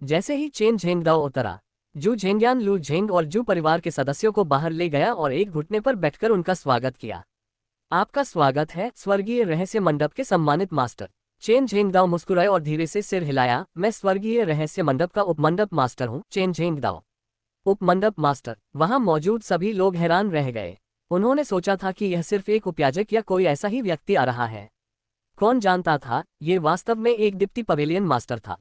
जैसे ही चेन झेंगदाओ उतरा, जू झेंगयान लू झेंग और जू परिवार के सदस्यों को बाहर ले गया और एक घुटने पर बैठकर उनका स्वागत किया। आपका स्वागत है स्वर्गीय रहस्य मंडप के सम्मानित मास्टर। चेन झेंगदाओ मुस्कुराए और धीरे से सिर हिलाया। मैं स्वर्गीय रहस्य मंडप का उपमंडप मास्टर हूँ, चेन झेंगदाओ। उपमंडप मास्टर। वहां मौजूद सभी लोग हैरान रह गए। उन्होंने सोचा था कि यह सिर्फ एक उपयाजक या कोई ऐसा ही व्यक्ति आ रहा है। कौन जानता था, ये वास्तव में एक डिप्टी पवेलियन मास्टर था।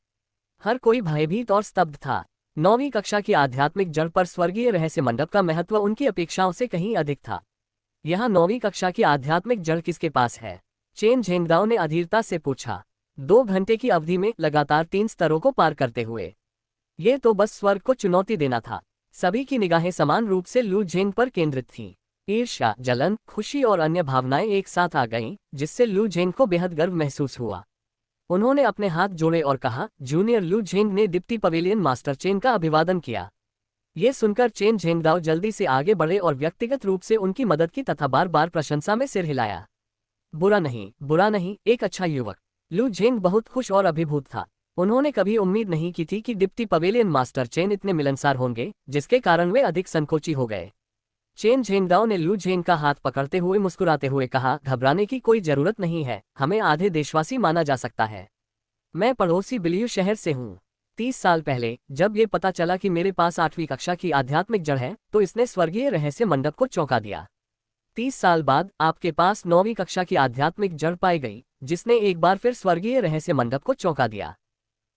हर कोई भयभीत और स्तब्ध था। 9वीं कक्षा की आध्यात्मिक जड़ पर स्वर्गीय रहस्य मंडप का महत्व उनकी अपेक्षाओं से कहीं अधिक था। यहाँ 9वीं कक्षा की आध्यात्मिक जड़ किसके पास है? चेन झेंगदाओ ने अधीरता से पूछा। 2 घंटे की अवधि में लगातार 3 स्तरों को पार करते हुए ये तो बस स्वर्ग को चुनौती देना था। सभी की निगाहें समान रूप से लू झेंग पर केंद्रित थीं। ईर्ष्या, जलन, खुशी और अन्य भावनाएं एक साथ आ गईं, जिससे लू झेंग को बेहद गर्व महसूस हुआ। उन्होंने अपने हाथ जोड़े और कहा, जूनियर लू झेंग ने डिप्टी पवेलियन मास्टर चेन का अभिवादन किया। ये सुनकर चेन झेंगदाओ जल्दी से आगे बढ़े और व्यक्तिगत रूप से उनकी मदद की तथा बार बार प्रशंसा में सिर हिलाया। बुरा नहीं, एक अच्छा युवक। लू झेंग बहुत खुश और अभिभूत था। उन्होंने कभी उम्मीद नहीं की थी कि डिप्टी पवेलियन मास्टर चेन इतने मिलनसार होंगे, जिसके कारण वे अधिक संकोची हो गए। चेन झेंगदाओ ने लू झेंग का हाथ पकड़ते हुए मुस्कुराते हुए कहा, घबराने की कोई जरूरत नहीं है, हमें आधे देशवासी माना जा सकता है। मैं पड़ोसी बिलियू शहर से हूँ। 30 साल पहले जब ये पता चला कि मेरे पास 8वीं कक्षा की आध्यात्मिक जड़ है, तो इसने स्वर्गीय रहस्य मंडप को चौंका दिया। 30 साल बाद आपके पास 9वीं कक्षा की आध्यात्मिक जड़ पाई गई, जिसने एक बार फिर स्वर्गीय रहस्य मंडप को चौंका दिया।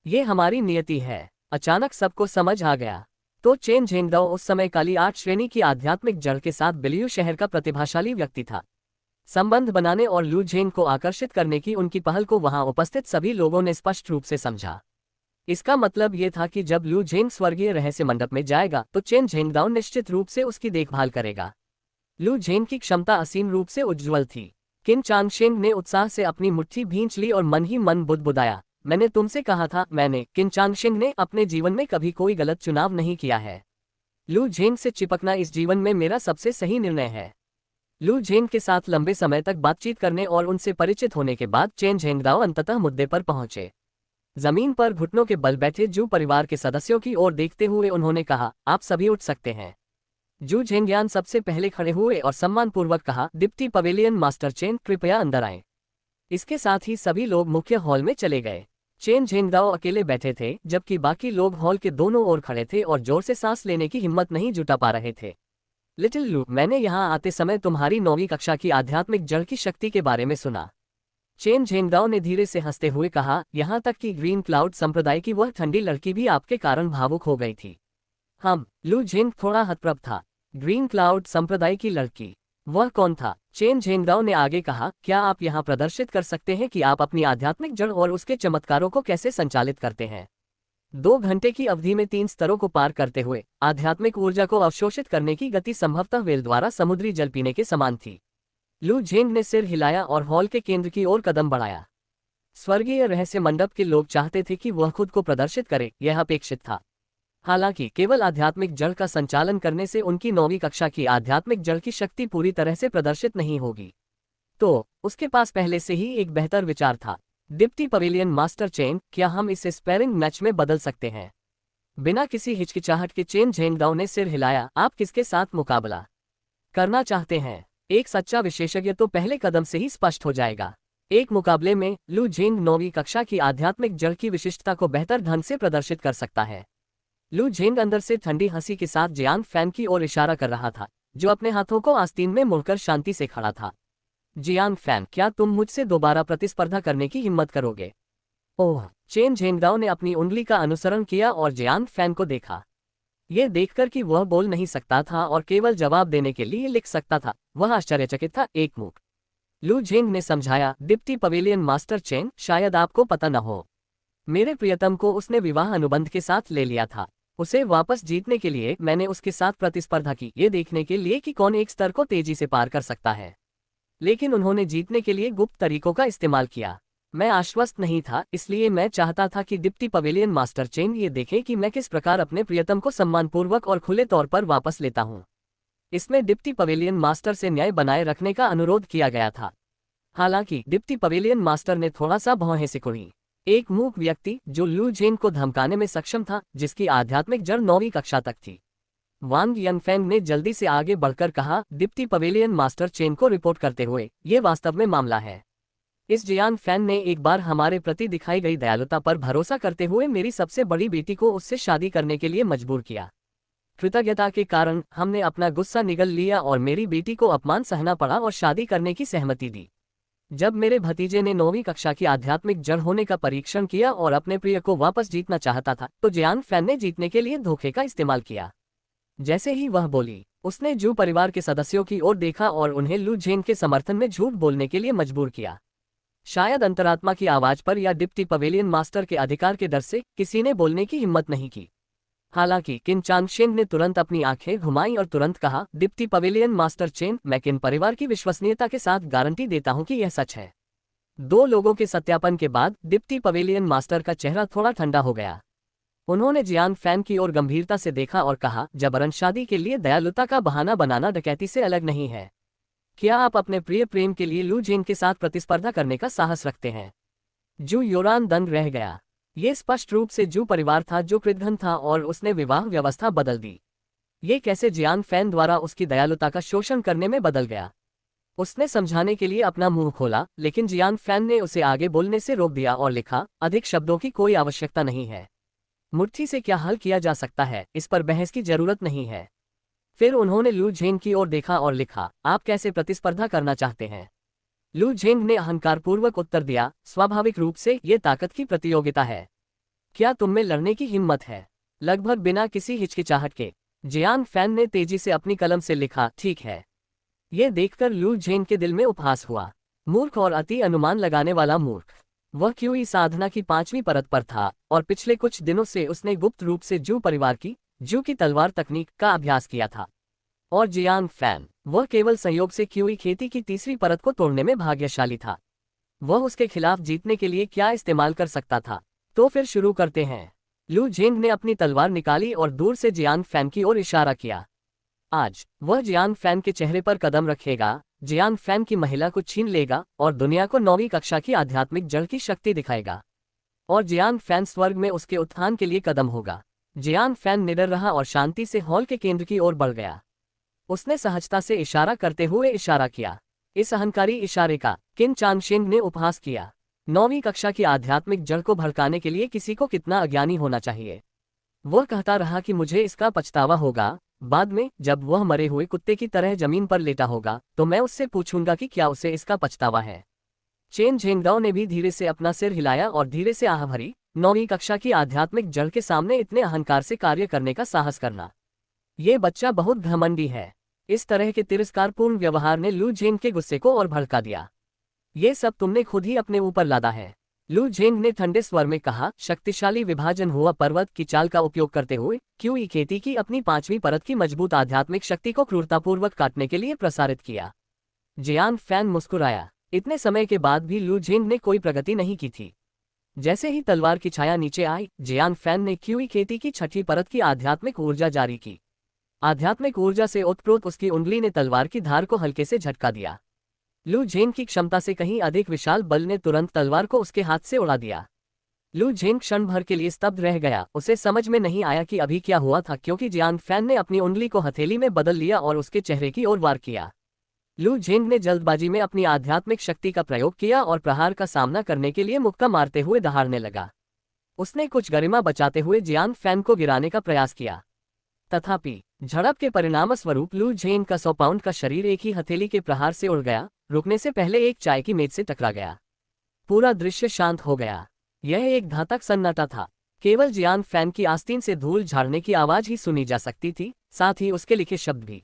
ये हमारी नियति है। अचानक सबको समझ आ गया। तो चेन झेंगदाओ उस समय काली 8 श्रेणी की आध्यात्मिक जड़ के साथ बिलियू शहर का प्रतिभाशाली व्यक्ति था। संबंध बनाने और लू झेंग को आकर्षित करने की उनकी पहल को वहां उपस्थित सभी लोगों ने स्पष्ट रूप से समझा। इसका मतलब ये था कि जब लू झेंग स्वर्गीय रहस्य मंडप में जाएगा तो चेन झेंगदाओ निश्चित रूप से उसकी देखभाल करेगा। लू झेंग की क्षमता असीम रूप से उज्ज्वल थी। किन चांगशेंग ने उत्साह से अपनी मुट्ठी भींच ली और मन ही मन बुदबुदाया, मैंने तुमसे कहा था। किन चांगशेंग ने अपने जीवन में कभी कोई गलत चुनाव नहीं किया है। लू झेंग से चिपकना इस जीवन में मेरा सबसे सही निर्णय है। लू झेंग के साथ लंबे समय तक बातचीत करने और उनसे परिचित होने के बाद चेन झेंगदाओ अंततः मुद्दे पर पहुंचे। जमीन पर घुटनों के बल बैठे जू परिवार के सदस्यों की ओर देखते हुए उन्होंने कहा, आप सभी उठ सकते हैं। जू झेंगयान सबसे पहले खड़े हुए और सम्मानपूर्वक कहा, डिप्टी पवेलियन मास्टर चेन, कृपया अंदर आएं। इसके साथ ही सभी लोग मुख्य हॉल में चले गए। चेन झेंगदाओ अकेले बैठे थे, जबकि बाकी लोग हॉल के दोनों ओर खड़े थे और जोर से सांस लेने की हिम्मत नहीं जुटा पा रहे थे। लिटिल लू, मैंने यहाँ आते समय तुम्हारी 9वीं कक्षा की आध्यात्मिक जड़ की शक्ति के बारे में सुना। चेन झेंगदाओ ने धीरे से हंसते हुए कहा, यहाँ तक कि ग्रीन क्लाउड संप्रदाय की वह ठंडी लड़की भी आपके कारण भावुक हो गई थी। लू झेंग थोड़ा हतप्रभ था। ग्रीन क्लाउड संप्रदाय की लड़की, वह कौन था? चेन झेंगदाओ ने आगे कहा, क्या आप यहाँ प्रदर्शित कर सकते हैं कि आप अपनी आध्यात्मिक जड़ और उसके चमत्कारों को कैसे संचालित करते हैं? 2 घंटे की अवधि में 3 स्तरों को पार करते हुए आध्यात्मिक ऊर्जा को अवशोषित करने की गति संभवतः वेल द्वारा समुद्री जल पीने के समान थी। लू झेंग ने सिर हिलाया और हॉल के केंद्र की ओर कदम बढ़ाया। स्वर्गीय रहस्य मंडप के लोग चाहते थे कि वह खुद को प्रदर्शित करे, यह अपेक्षित था। हालांकि केवल आध्यात्मिक जड़ का संचालन करने से उनकी 9वीं कक्षा की आध्यात्मिक जड़ की शक्ति पूरी तरह से प्रदर्शित नहीं होगी। तो उसके पास पहले से ही एक बेहतर विचार था। डिप्टी पवेलियन मास्टर चेन, क्या हम इसे स्पैरिंग मैच में बदल सकते हैं? बिना किसी हिचकिचाहट के चेन झेंगदाओ ने सिर हिलाया। आप किसके साथ मुकाबला करना चाहते हैं? एक सच्चा विशेषज्ञ तो पहले कदम से ही स्पष्ट हो जाएगा। एक मुकाबले में लू झेंग 9वीं कक्षा की आध्यात्मिक जड़ की विशिष्टता को बेहतर ढंग से प्रदर्शित कर सकता है। लू झेंग अंदर से ठंडी हंसी के साथ जियांग फैन की ओर इशारा कर रहा था, जो अपने हाथों को आस्तीन में मुड़कर शांति से खड़ा था। जियांग फैन, क्या तुम मुझसे दोबारा प्रतिस्पर्धा करने की हिम्मत करोगे? ओह! चेन झेंगदाओ ने अपनी उंगली का अनुसरण किया और जियांग फैन को देखा। ये देखकर कि वह बोल नहीं सकता था और केवल जवाब देने के लिए लिख सकता था, वह आश्चर्यचकित था। एक मूक लू झेंग ने समझाया, डिप्टी पवेलियन मास्टर चेन, शायद आपको पता न हो, मेरे प्रियतम को उसने विवाह अनुबंध के साथ ले लिया था। उसे वापस जीतने के लिए मैंने उसके साथ प्रतिस्पर्धा की, ये देखने के लिए कि कौन एक स्तर को तेजी से पार कर सकता है। लेकिन उन्होंने जीतने के लिए गुप्त तरीकों का इस्तेमाल किया। मैं आश्वस्त नहीं था, इसलिए मैं चाहता था कि डिप्टी पवेलियन मास्टर चेन ये देखे कि मैं किस प्रकार अपने प्रियतम को सम्मानपूर्वक और खुले तौर पर वापस लेता हूँ। इसमें डिप्टी पवेलियन मास्टर से न्याय बनाए रखने का अनुरोध किया गया था। हालांकि डिप्टी पवेलियन मास्टर ने थोड़ा सा भौहें सिकुड़ी। एक मूक व्यक्ति जो लू झेंग को धमकाने में सक्षम था, जिसकी आध्यात्मिक जड़ 9वीं कक्षा तक थी। वांग यनफेंग ने जल्दी से आगे बढ़कर कहा, डिप्टी पवेलियन मास्टर चेन को रिपोर्ट करते हुए, ये वास्तव में मामला है। इस जियान फैन ने एक बार हमारे प्रति दिखाई गई दयालुता पर भरोसा करते हुए मेरी सबसे बड़ी बेटी को उससे शादी करने के लिए मजबूर किया। कृतज्ञता के कारण हमने अपना गुस्सा निगल लिया और मेरी बेटी को अपमान सहना पड़ा और शादी करने की सहमति दी। जब मेरे भतीजे ने 9वीं कक्षा की आध्यात्मिक जड़ होने का परीक्षण किया और अपने प्रिय को वापस जीतना चाहता था, तो जियान फैन ने जीतने के लिए धोखे का इस्तेमाल किया। जैसे ही वह बोली, उसने जू परिवार के सदस्यों की ओर देखा और उन्हें लू झेंग के समर्थन में झूठ बोलने के लिए मजबूर किया। शायद अंतरात्मा की आवाज पर या डिप्टी पवेलियन मास्टर के अधिकार के डर से किसी ने बोलने की हिम्मत नहीं की। हालांकि किन चांगशेंग ने तुरंत अपनी आंखें घुमाई और तुरंत कहा, डिप्टी पवेलियन मास्टर चेन, मैं किन परिवार की विश्वसनीयता के साथ गारंटी देता हूं कि यह सच है। 2 लोगों के सत्यापन के बाद डिप्टी पवेलियन मास्टर का चेहरा थोड़ा ठंडा हो गया। उन्होंने जियान फैन की ओर गंभीरता से देखा और कहा, जबरन शादी के लिए दयालुता का बहाना बनाना डकैती से अलग नहीं है। क्या आप अपने प्रिय प्रेम के लिए लू झेंग के साथ प्रतिस्पर्धा करने का साहस रखते हैं? जू योरान दंग रह गया। ये स्पष्ट रूप से जू परिवार था जो कृतघ्न था और उसने विवाह व्यवस्था बदल दी। ये कैसे जियान फैन द्वारा उसकी दयालुता का शोषण करने में बदल गया? उसने समझाने के लिए अपना मुंह खोला, लेकिन जियान फैन ने उसे आगे बोलने से रोक दिया और लिखा, अधिक शब्दों की कोई आवश्यकता नहीं है। मुट्ठी से क्या हल किया जा सकता है, इस पर बहस की जरूरत नहीं है। फिर उन्होंने लू झेंग की ओर देखा और लिखा, आप कैसे प्रतिस्पर्धा करना चाहते हैं? लू झेंग ने अहंकारपूर्वक उत्तर दिया, स्वाभाविक रूप से ये ताकत की प्रतियोगिता है। क्या तुम में लड़ने की हिम्मत है? लगभग बिना किसी हिचकिचाहट के जियान फैन ने तेजी से अपनी कलम से लिखा, ठीक है। ये देखकर लू झेंग के दिल में उपहास हुआ। मूर्ख और अति अनुमान लगाने वाला मूर्ख। वह क्यूई साधना की 5वीं परत पर था और पिछले कुछ दिनों से उसने गुप्त रूप से जू परिवार की जू की तलवार तकनीक का अभ्यास किया था। और जियान फैन, वह केवल संयोग से क्यूई खेती की 3री परत को तोड़ने में भाग्यशाली था। वह उसके खिलाफ जीतने के लिए क्या इस्तेमाल कर सकता था? तो फिर शुरू करते हैं। लू झेंग ने अपनी तलवार निकाली और दूर से जियान फैन की ओर इशारा किया। आज वह जियान फैन के चेहरे पर कदम रखेगा, जियान फैन की महिला को छीन लेगा और दुनिया को 9वीं कक्षा की आध्यात्मिक जड़ की शक्ति दिखाएगा। और जियान फैन स्वर्ग में उसके उत्थान के लिए कदम होगा। जियान फैन निडर रहा और शांति से हॉल के केंद्र की ओर बढ़ गया। उसने सहजता से इशारा करते हुए इशारा किया। इस अहंकारी इशारे का किन चांगशेंग ने उपहास किया। 9वीं कक्षा की आध्यात्मिक जड़ को भड़काने के लिए किसी को कितना अज्ञानी होना चाहिए। वह कहता रहा कि मुझे इसका पछतावा होगा। बाद में जब वह मरे हुए कुत्ते की तरह जमीन पर लेटा होगा, तो मैं उससे पूछूंगा कि क्या उसे इसका पछतावा है। चेन झेंगडाओ ने भी धीरे से अपना सिर हिलाया और धीरे से आह भरी। 9वीं कक्षा की आध्यात्मिक जड़ के सामने इतने अहंकार से कार्य करने का साहस करना, ये बच्चा बहुत घमंडी है। इस तरह के तिरस्कारपूर्ण व्यवहार ने लू झेंग के गुस्से को और भड़का दिया। ये सब तुमने खुद ही अपने ऊपर लादा है। लू झेंग ने ठंडे स्वर में कहा, शक्तिशाली विभाजन हुआ पर्वत की चाल का उपयोग करते हुए क्यूई खेती की अपनी 5वीं परत की मजबूत आध्यात्मिक शक्ति को क्रूरतापूर्वक काटने के लिए प्रसारित किया। जियान फैन मुस्कुराया। इतने समय के बाद भी लू झेंग ने कोई प्रगति नहीं की थी। जैसे ही तलवार की छाया नीचे आई, जियान फैन ने क्यूई खेती की 6ठी परत की आध्यात्मिक ऊर्जा जारी की। आध्यात्मिक ऊर्जा से ओतप्रोत उसकी उंगली ने तलवार की धार को हल्के से झटका दिया। लू झेंग की क्षमता से कहीं अधिक विशाल बल ने तुरंत तलवार को उसके हाथ से उड़ा दिया। लू झेंग क्षण भर के लिए स्तब्ध रह गया। उसे समझ में नहीं आया कि अभी क्या हुआ था, क्योंकि जियान फैन ने अपनी उंगली को हथेली में बदल लिया और उसके चेहरे की ओर वार किया। लू झेंग ने जल्दबाजी में अपनी आध्यात्मिक शक्ति का प्रयोग किया और प्रहार का सामना करने के लिए मुक्का मारते हुए दहाड़ने लगा। उसने कुछ गरिमा बचाते हुए जियान फैन को गिराने का प्रयास किया। तथापि झड़प के परिणामस्वरूप लू झेंग का 100 पाउंड का शरीर एक ही हथेली के प्रहार से उड़ गया, रुकने से पहले एक चाय की मेज से टकरा गया। पूरा दृश्य शांत हो गया। यह एक घातक सन्नाटा था। केवल जियान फैन की आस्तीन से धूल झाड़ने की आवाज ही सुनी जा सकती थी, साथ ही उसके लिखे शब्द भी।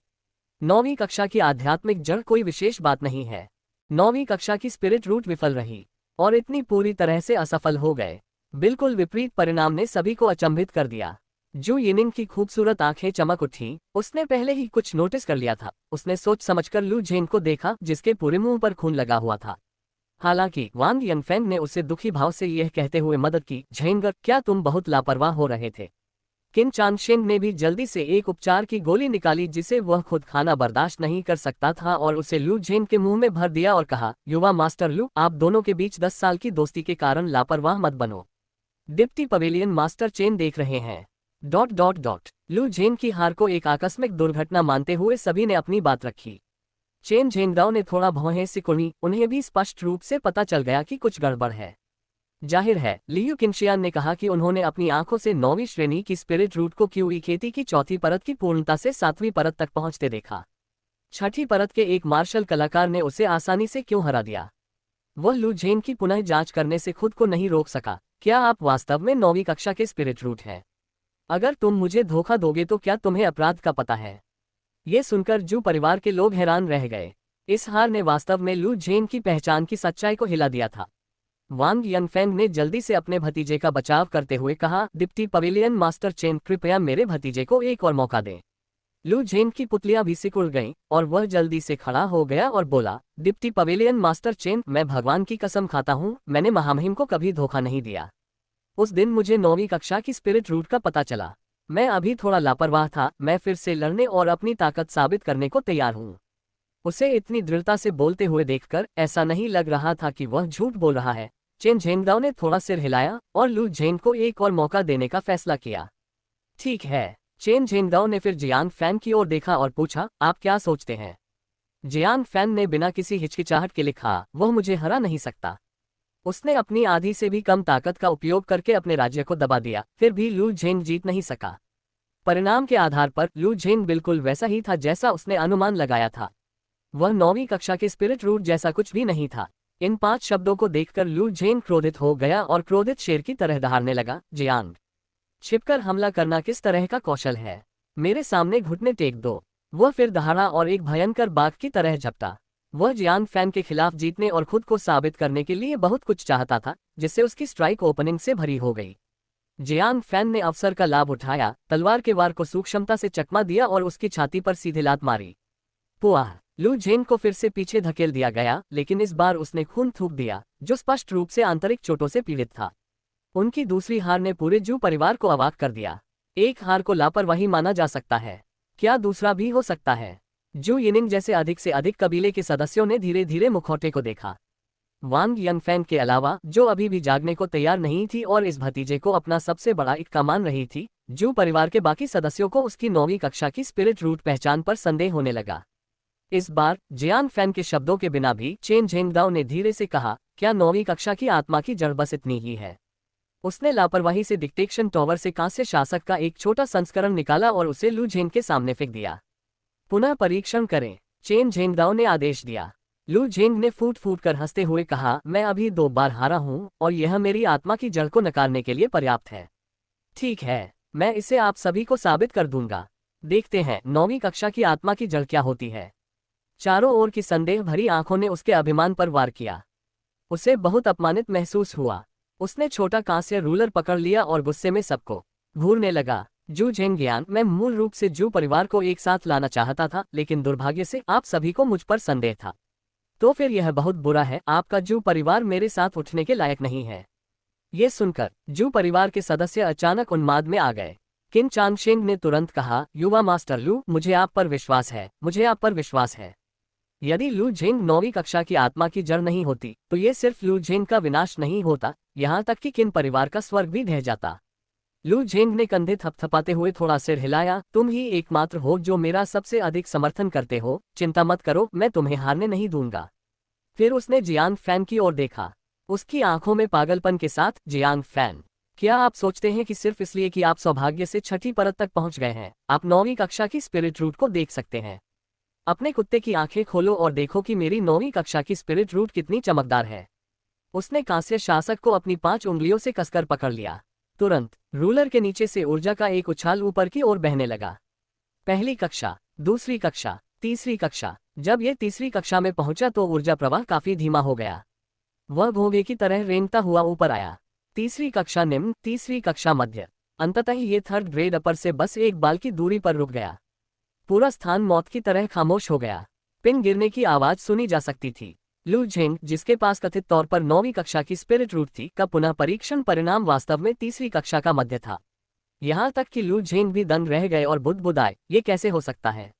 9वीं कक्षा की आध्यात्मिक जड़ कोई विशेष बात नहीं है। 9वीं कक्षा की स्पिरिट रूट विफल रही और इतनी पूरी तरह से असफल हो गए। बिल्कुल विपरीत परिणाम ने सभी को अचंभित कर दिया। जू यिनिंग की खूबसूरत आंखें चमक उठी। उसने पहले ही कुछ नोटिस कर लिया था। उसने सोच समझकर लू झेंग को देखा, जिसके पूरे मुंह पर खून लगा हुआ था। हालांकि वांग यनफेंग ने उसे दुखी भाव से यह कहते हुए मदद की, झेंग, क्या तुम बहुत लापरवाह हो रहे थे? किन चांगशेंग ने भी जल्दी से एक उपचार की गोली निकाली जिसे वह खुद खाना बर्दाश्त नहीं कर सकता था और उसे लू झेन के मुंह में भर दिया और कहा, युवा मास्टर लू, आप दोनों के बीच 10 साल की दोस्ती के कारण लापरवाह मत बनो। डिप्टी पवेलियन मास्टर चेन देख रहे हैं। लू झेन की हार को एक आकस्मिक दुर्घटना मानते हुए सभी ने अपनी बात रखी। चेन झेंगदाओ ने थोड़ा भौहें सिकुड़ी, उन्हें भी स्पष्ट रूप से पता चल गया कि कुछ गड़बड़ है। जाहिर है, लियू किनशियान ने कहा कि उन्होंने अपनी आंखों से 9वीं श्रेणी की स्पिरिट रूट को क्यूई खेती की चौथी परत की पूर्णता से 7वीं परत तक पहुंचते देखा। छठी परत के एक मार्शल कलाकार ने उसे आसानी से क्यों हरा दिया? वह लू झेन की पुनः जांच करने से खुद को नहीं रोक सका। क्या आप वास्तव में 9वीं कक्षा के स्पिरिट रूट हैं? अगर तुम मुझे धोखा दोगे तो क्या तुम्हें अपराध का पता है? ये सुनकर जू परिवार के लोग हैरान रह गए। इस हार ने वास्तव में लू झेन की पहचान की सच्चाई को हिला दिया था। वांग यनफेंग ने जल्दी से अपने भतीजे का बचाव करते हुए कहा, डिप्टी पवेलियन मास्टर चेन, कृपया मेरे भतीजे को एक और मौका दें। लू झेन की पुतलियां भी सिकुड़ गईं और वह जल्दी से खड़ा हो गया और बोला, डिप्टी पवेलियन मास्टर चेन, मैं भगवान की कसम खाता हूँ, मैंने महामहिम को कभी धोखा नहीं दिया। उस दिन मुझे 9वीं कक्षा की स्पिरिट रूट का पता चला। मैं अभी थोड़ा लापरवाह था। मैं फिर से लड़ने और अपनी ताकत साबित करने को तैयार हूँ। उसे इतनी दृढ़ता से बोलते हुए देखकर ऐसा नहीं लग रहा था कि वह झूठ बोल रहा है। चेन झेंगदाओ ने थोड़ा सिर हिलाया और लू झेन को एक और मौका देने का फैसला किया। ठीक है। चेन झेंगदाओ ने फिर जियान फैन की ओर देखा और पूछा, आप क्या सोचते हैं? जियान फैन ने बिना किसी हिचकिचाहट के लिखा, वह मुझे हरा नहीं सकता। उसने अपनी आधी से भी कम ताकत का उपयोग करके अपने राज्य को दबा दिया, फिर भी लू झेन जीत नहीं सका। परिणाम के आधार पर लू झेन बिल्कुल वैसा ही था जैसा उसने अनुमान लगाया था। वह 9वीं कक्षा के स्पिरिट रूट जैसा कुछ भी नहीं था। इन 5 शब्दों को देखकर लू झेन क्रोधित हो गया और क्रोधित शेर की तरह दहाड़ने लगा। जियांग, छिपकर हमला करना किस तरह का कौशल है? मेरे सामने घुटने टेक दो। वह फिर दहाड़ा और एक भयंकर बाघ की तरह झपटा। वह जियान फैन के खिलाफ जीतने और खुद को साबित करने के लिए बहुत कुछ चाहता था, जिससे उसकी स्ट्राइक ओपनिंग से भरी हो गई। जियान फैन ने अवसर का लाभ उठाया, तलवार के वार को सूक्ष्मता से चकमा दिया और उसकी छाती पर सीधे लात मारी। पुआह! लू झेन को फिर से पीछे धकेल दिया गया, लेकिन इस बार उसने खून थूक दिया, जो स्पष्ट रूप से आंतरिक चोटों से पीड़ित था। उनकी दूसरी हार ने पूरे जू परिवार को अवाक कर दिया। एक हार को लापरवाही माना जा सकता है, क्या दूसरा भी हो सकता है? जू यिनिंग जैसे अधिक से अधिक कबीले के सदस्यों ने धीरे धीरे मुखौटे को देखा। वांग यनफेंग के अलावा, जो अभी भी जागने को तैयार नहीं थी और इस भतीजे को अपना सबसे बड़ा इक्का मान रही थी, जू परिवार के बाकी सदस्यों को उसकी 9वीं कक्षा की स्पिरिट रूट पहचान पर संदेह होने लगा। इस बार जियान फैन के शब्दों के बिना भी चेन झेंगदाओ ने धीरे से कहा, क्या 9वीं कक्षा की आत्मा की जड़ बस इतनी ही है? उसने लापरवाही से डिक्टेशन टॉवर से कांस्य शासक का एक छोटा संस्करण निकाला और उसे लू झेन के सामने फेंक दिया। पुनः परीक्षण करें, चेन झेंगदाओ ने आदेश दिया। लू झेंग ने फूट फूट कर हंसते हुए कहा, मैं अभी 2 बार हारा हूं और यह मेरी आत्मा की जड़ को नकारने के लिए पर्याप्त है। ठीक है, मैं इसे आप सभी को साबित कर दूंगा। देखते हैं 9वीं कक्षा की आत्मा की जड़ क्या होती है। चारों ओर की संदेह भरी आंखों ने उसके अभिमान पर वार किया। उसे बहुत अपमानित महसूस हुआ। उसने छोटा कांस्य रूलर पकड़ लिया और गुस्से में सबको घूरने लगा। जू झेंगियान, मैं मूल रूप से जू परिवार को एक साथ लाना चाहता था, लेकिन दुर्भाग्य से आप सभी को मुझ पर संदेह था। तो फिर यह बहुत बुरा है, आपका जू परिवार मेरे साथ उठने के लायक नहीं है। ये सुनकर जू परिवार के सदस्य अचानक उन्माद में आ गए। किन चांगशेंग ने तुरंत कहा, युवा मास्टर लू, मुझे आप पर विश्वास है, मुझे आप पर विश्वास है। यदि लू झेंग 9वीं कक्षा की आत्मा की जड़ नहीं होती, तो ये सिर्फ लू झेंग का विनाश नहीं होता, यहाँ तक कि किन परिवार का स्वर्ग भी ढह जाता। लू झेंग ने कंधे थपथपाते हुए थोड़ा सिर हिलाया, तुम ही एकमात्र हो जो मेरा सबसे अधिक समर्थन करते हो, चिंता मत करो, मैं तुम्हें हारने नहीं दूंगा। फिर उसने जियान फैन की ओर देखा, उसकी आंखों में पागलपन के साथ, जियान फैन, क्या आप सोचते हैं कि सिर्फ इसलिए कि आप सौभाग्य से छठी परत तक पहुंच गए हैं, आप 9वीं कक्षा की स्पिरिट रूट को देख सकते हैं? अपने कुत्ते की आंखें खोलो और देखो कि मेरी 9वीं कक्षा की स्पिरिट रूट कितनी चमकदार है। उसने कांस्य शासक को अपनी 5 उंगलियों से कसकर पकड़ लिया। तुरंत रूलर के नीचे से ऊर्जा का एक उछाल ऊपर की ओर बहने लगा। पहली कक्षा, दूसरी कक्षा, तीसरी कक्षा। जब यह तीसरी कक्षा में पहुंचा तो ऊर्जा प्रवाह काफी धीमा हो गया। वह घोंघे की तरह रेंगता हुआ ऊपर आया। तीसरी कक्षा निम्न, तीसरी कक्षा मध्य, अंततः ये 3rd ग्रेड अपर से बस 1 बाल की दूरी पर रुक गया। पूरा स्थान मौत की तरह खामोश हो गया। पिन गिरने की आवाज सुनी जा सकती थी। लू झेंग, जिसके पास कथित तौर पर 9वीं कक्षा की स्पिरिट रूट थी, का पुनः परीक्षण परिणाम वास्तव में तीसरी कक्षा का मध्य था। यहाँ तक कि लू झेंग भी दंग रह गए और बुदबुदाए, ये कैसे हो सकता है,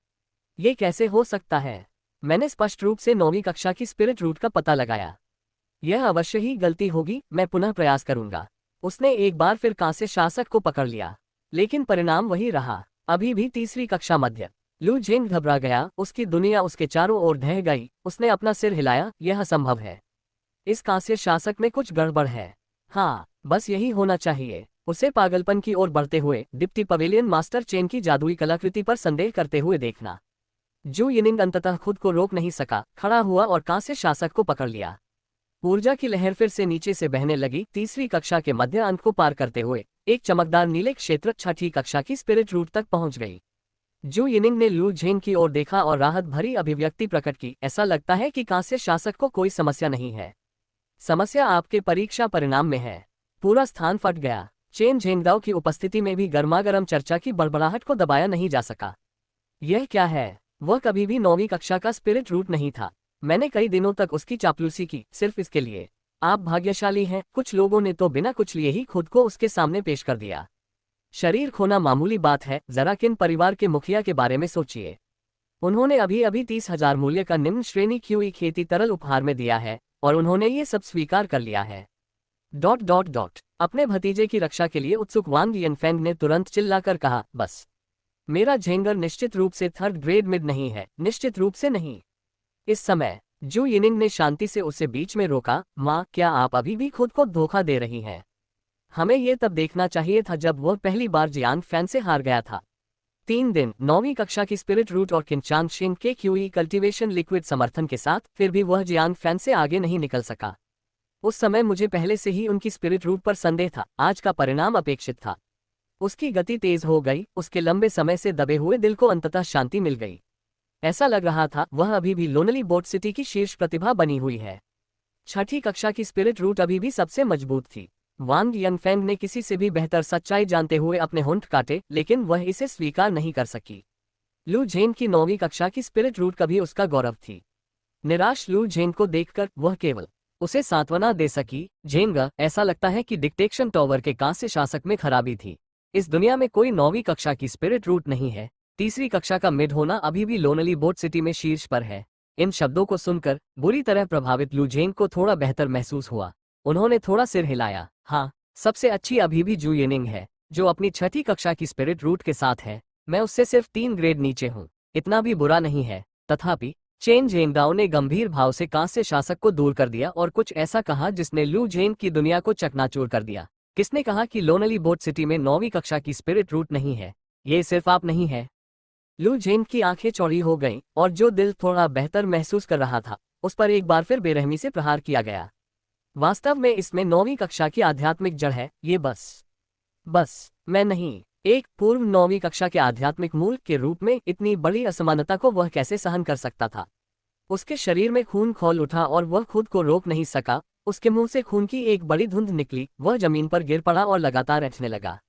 ये कैसे हो सकता है। मैंने स्पष्ट रूप से 9वीं कक्षा की स्पिरिट रूट का पता लगाया। यह अवश्य ही गलती होगी, मैं पुनः प्रयास करूंगा। उसने एक बार फिर कांस्य शासक को पकड़ लिया, लेकिन परिणाम वही रहा। अभी भी तीसरी कक्षा मध्य। लू झेंग घबरा गया, उसकी दुनिया उसके चारों ओर ढह गई। उसने अपना सिर हिलाया, यह असंभव है। इस कांस्य शासक में कुछ गड़बड़ है। हाँ, बस यही होना चाहिए। उसे पागलपन की ओर बढ़ते हुए डिप्टी पवेलियन मास्टर चेन की जादुई कलाकृति पर संदेह करते हुए देखना। जू यिनिंग अंततः खुद को रोक नहीं सका, खड़ा हुआ और कांस्य शासक को पकड़ लिया। ऊर्जा की लहर फिर से नीचे से बहने लगी। तीसरी कक्षा के मध्य अंक को पार करते हुए एक चमकदार नीले क्षेत्र छठी कक्षा की स्पिरिट रूट तक पहुंच गई। जू यिनिंग ने लू झेंग की ओर देखा और राहत भरी अभिव्यक्ति प्रकट की। ऐसा लगता है कि कांस्य शासक को कोई समस्या नहीं है। समस्या आपके परीक्षा परिणाम में है। पूरा स्थान फट गया। चेन झेंगदाओ की उपस्थिति में भी गर्मागर्म चर्चा की बड़बड़ाहट को दबाया नहीं जा सका। यह क्या है? वह कभी भी 9वीं कक्षा का स्पिरिट रूट नहीं था। मैंने कई दिनों तक उसकी चापलूसी की, सिर्फ इसके लिए। आप भाग्यशाली हैं, कुछ लोगों ने तो बिना कुछ लिए ही खुद को उसके सामने पेश कर दिया। शरीर खोना मामूली बात है, जरा किन परिवार के मुखिया के बारे में सोचिए। उन्होंने अभी अभी 30,000 मूल्य का निम्न श्रेणी क्यूई खेती तरल उपहार में दिया है और उन्होंने ये सब स्वीकार कर लिया है। ... अपने भतीजे की रक्षा के लिए उत्सुक वांग यिनफेंग ने तुरंत चिल्लाकर कहा, बस। मेरा झेंगर निश्चित रूप से 3rd ग्रेड मिड नहीं है, निश्चित रूप से नहीं। इस समय जू यिनिंग ने शांति से उसे बीच में रोका। माँ, क्या आप अभी भी खुद को धोखा दे रही हैं? हमें यह तब देखना चाहिए था जब वह पहली बार जियांग फैन से हार गया था। 3 दिन 9वीं कक्षा की स्पिरिट रूट और किनचांग शिंग के क्यूई कल्टीवेशन लिक्विड समर्थन के साथ, फिर भी वह जियांग फैन से आगे नहीं निकल सका। उस समय मुझे पहले से ही उनकी स्पिरिट रूट पर संदेह था। आज का परिणाम अपेक्षित था। उसकी गति तेज हो गई, उसके लंबे समय से दबे हुए दिल को अंततः शांति मिल गई। ऐसा लग रहा था वह अभी भी लोनली बोट सिटी की शीर्ष प्रतिभा बनी हुई है। छठी कक्षा की स्पिरिट रूट अभी भी सबसे मजबूत थी। वांग यिनफेंग ने किसी से भी बेहतर सच्चाई जानते हुए अपने होंठ काटे, लेकिन वह इसे स्वीकार नहीं कर सकी। लू झेंग की 9वीं कक्षा की स्पिरिट रूट कभी उसका गौरव थी। निराश लू झेंग को देखकर वह केवल उसे सांत्वना दे सकी। झेंगा, ऐसा लगता है कि डिक्टेशन टॉवर के कांस्य शासक में खराबी थी। इस दुनिया में कोई 9वीं कक्षा की स्पिरिट रूट नहीं है। तीसरी कक्षा का मिड होना अभी भी लोनली बोट सिटी में शीर्ष पर है। इन शब्दों को सुनकर बुरी तरह प्रभावित लू झेंग को थोड़ा बेहतर महसूस हुआ। उन्होंने थोड़ा सिर हिलाया। हाँ, सबसे अच्छी अभी भी जू यिनिंग है, जो अपनी छठी कक्षा की स्पिरिट रूट के साथ है। मैं उससे सिर्फ 3 ग्रेड नीचे हूँ, इतना भी बुरा नहीं है। तथापि चेन झेंगदाओ ने गंभीर भाव से कांस्य शासक को दूर कर दिया और कुछ ऐसा कहा जिसने लू झेंग की दुनिया को चकनाचूर कर दिया। किसने कहा कि लोनली बोट सिटी में 9वीं कक्षा की स्पिरिट रूट नहीं है? ये सिर्फ आप नहीं है। लू झेंग की आंखें चौड़ी हो गईं और जो दिल थोड़ा बेहतर महसूस कर रहा था, उस पर एक बार फिर बेरहमी से प्रहार किया गया। वास्तव में इसमें 9वीं कक्षा की आध्यात्मिक जड़ है। ये बस मैं नहीं। एक पूर्व 9वीं कक्षा के आध्यात्मिक मूल के रूप में इतनी बड़ी असमानता को वह कैसे सहन कर सकता था? उसके शरीर में खून खौल उठा और वह खुद को रोक नहीं सका। उसके मुंह से खून की एक बड़ी धुंध निकली। वह जमीन पर गिर पड़ा और लगातार ऐंठने लगा।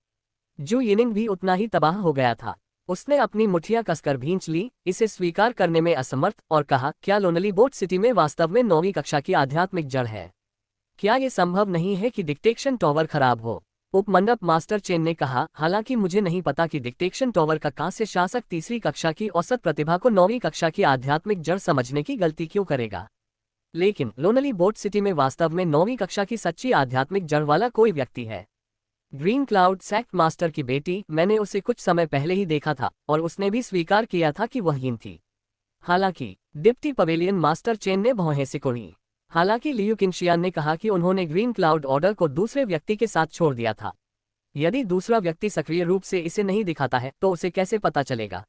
जू यिनिंग भी उतना ही तबाह हो गया था। उसने अपनी मुठियां कसकर भींच ली, इसे स्वीकार करने में असमर्थ, और कहा, क्या लोनली बोट सिटी में वास्तव में 9वीं कक्षा की आध्यात्मिक जड़ है? क्या ये संभव नहीं है कि डिक्टेशन टॉवर खराब हो? उपमंडप मास्टर चेन ने कहा, हालांकि मुझे नहीं पता कि डिक्टेशन टॉवर का कांस्य शासक तीसरी कक्षा की औसत प्रतिभा को 9वीं कक्षा की आध्यात्मिक जड़ समझने की गलती क्यों करेगा। लेकिन लोनली बोट सिटी में वास्तव में 9वीं कक्षा की सच्ची आध्यात्मिक जड़ वाला कोई व्यक्ति है। ग्रीन क्लाउड सेक्ट मास्टर की बेटी। मैंने उसे कुछ समय पहले ही देखा था और उसने भी स्वीकार किया था कि वह हीन थी। हालांकि डिप्टी पवेलियन मास्टर चेन ने भौहें सिकोड़ी। हालांकि लियू किनशियान ने कहा कि उन्होंने ग्रीन क्लाउड ऑर्डर को दूसरे व्यक्ति के साथ छोड़ दिया था। यदि दूसरा व्यक्ति सक्रिय रूप से इसे नहीं दिखाता है तो उसे कैसे पता चलेगा?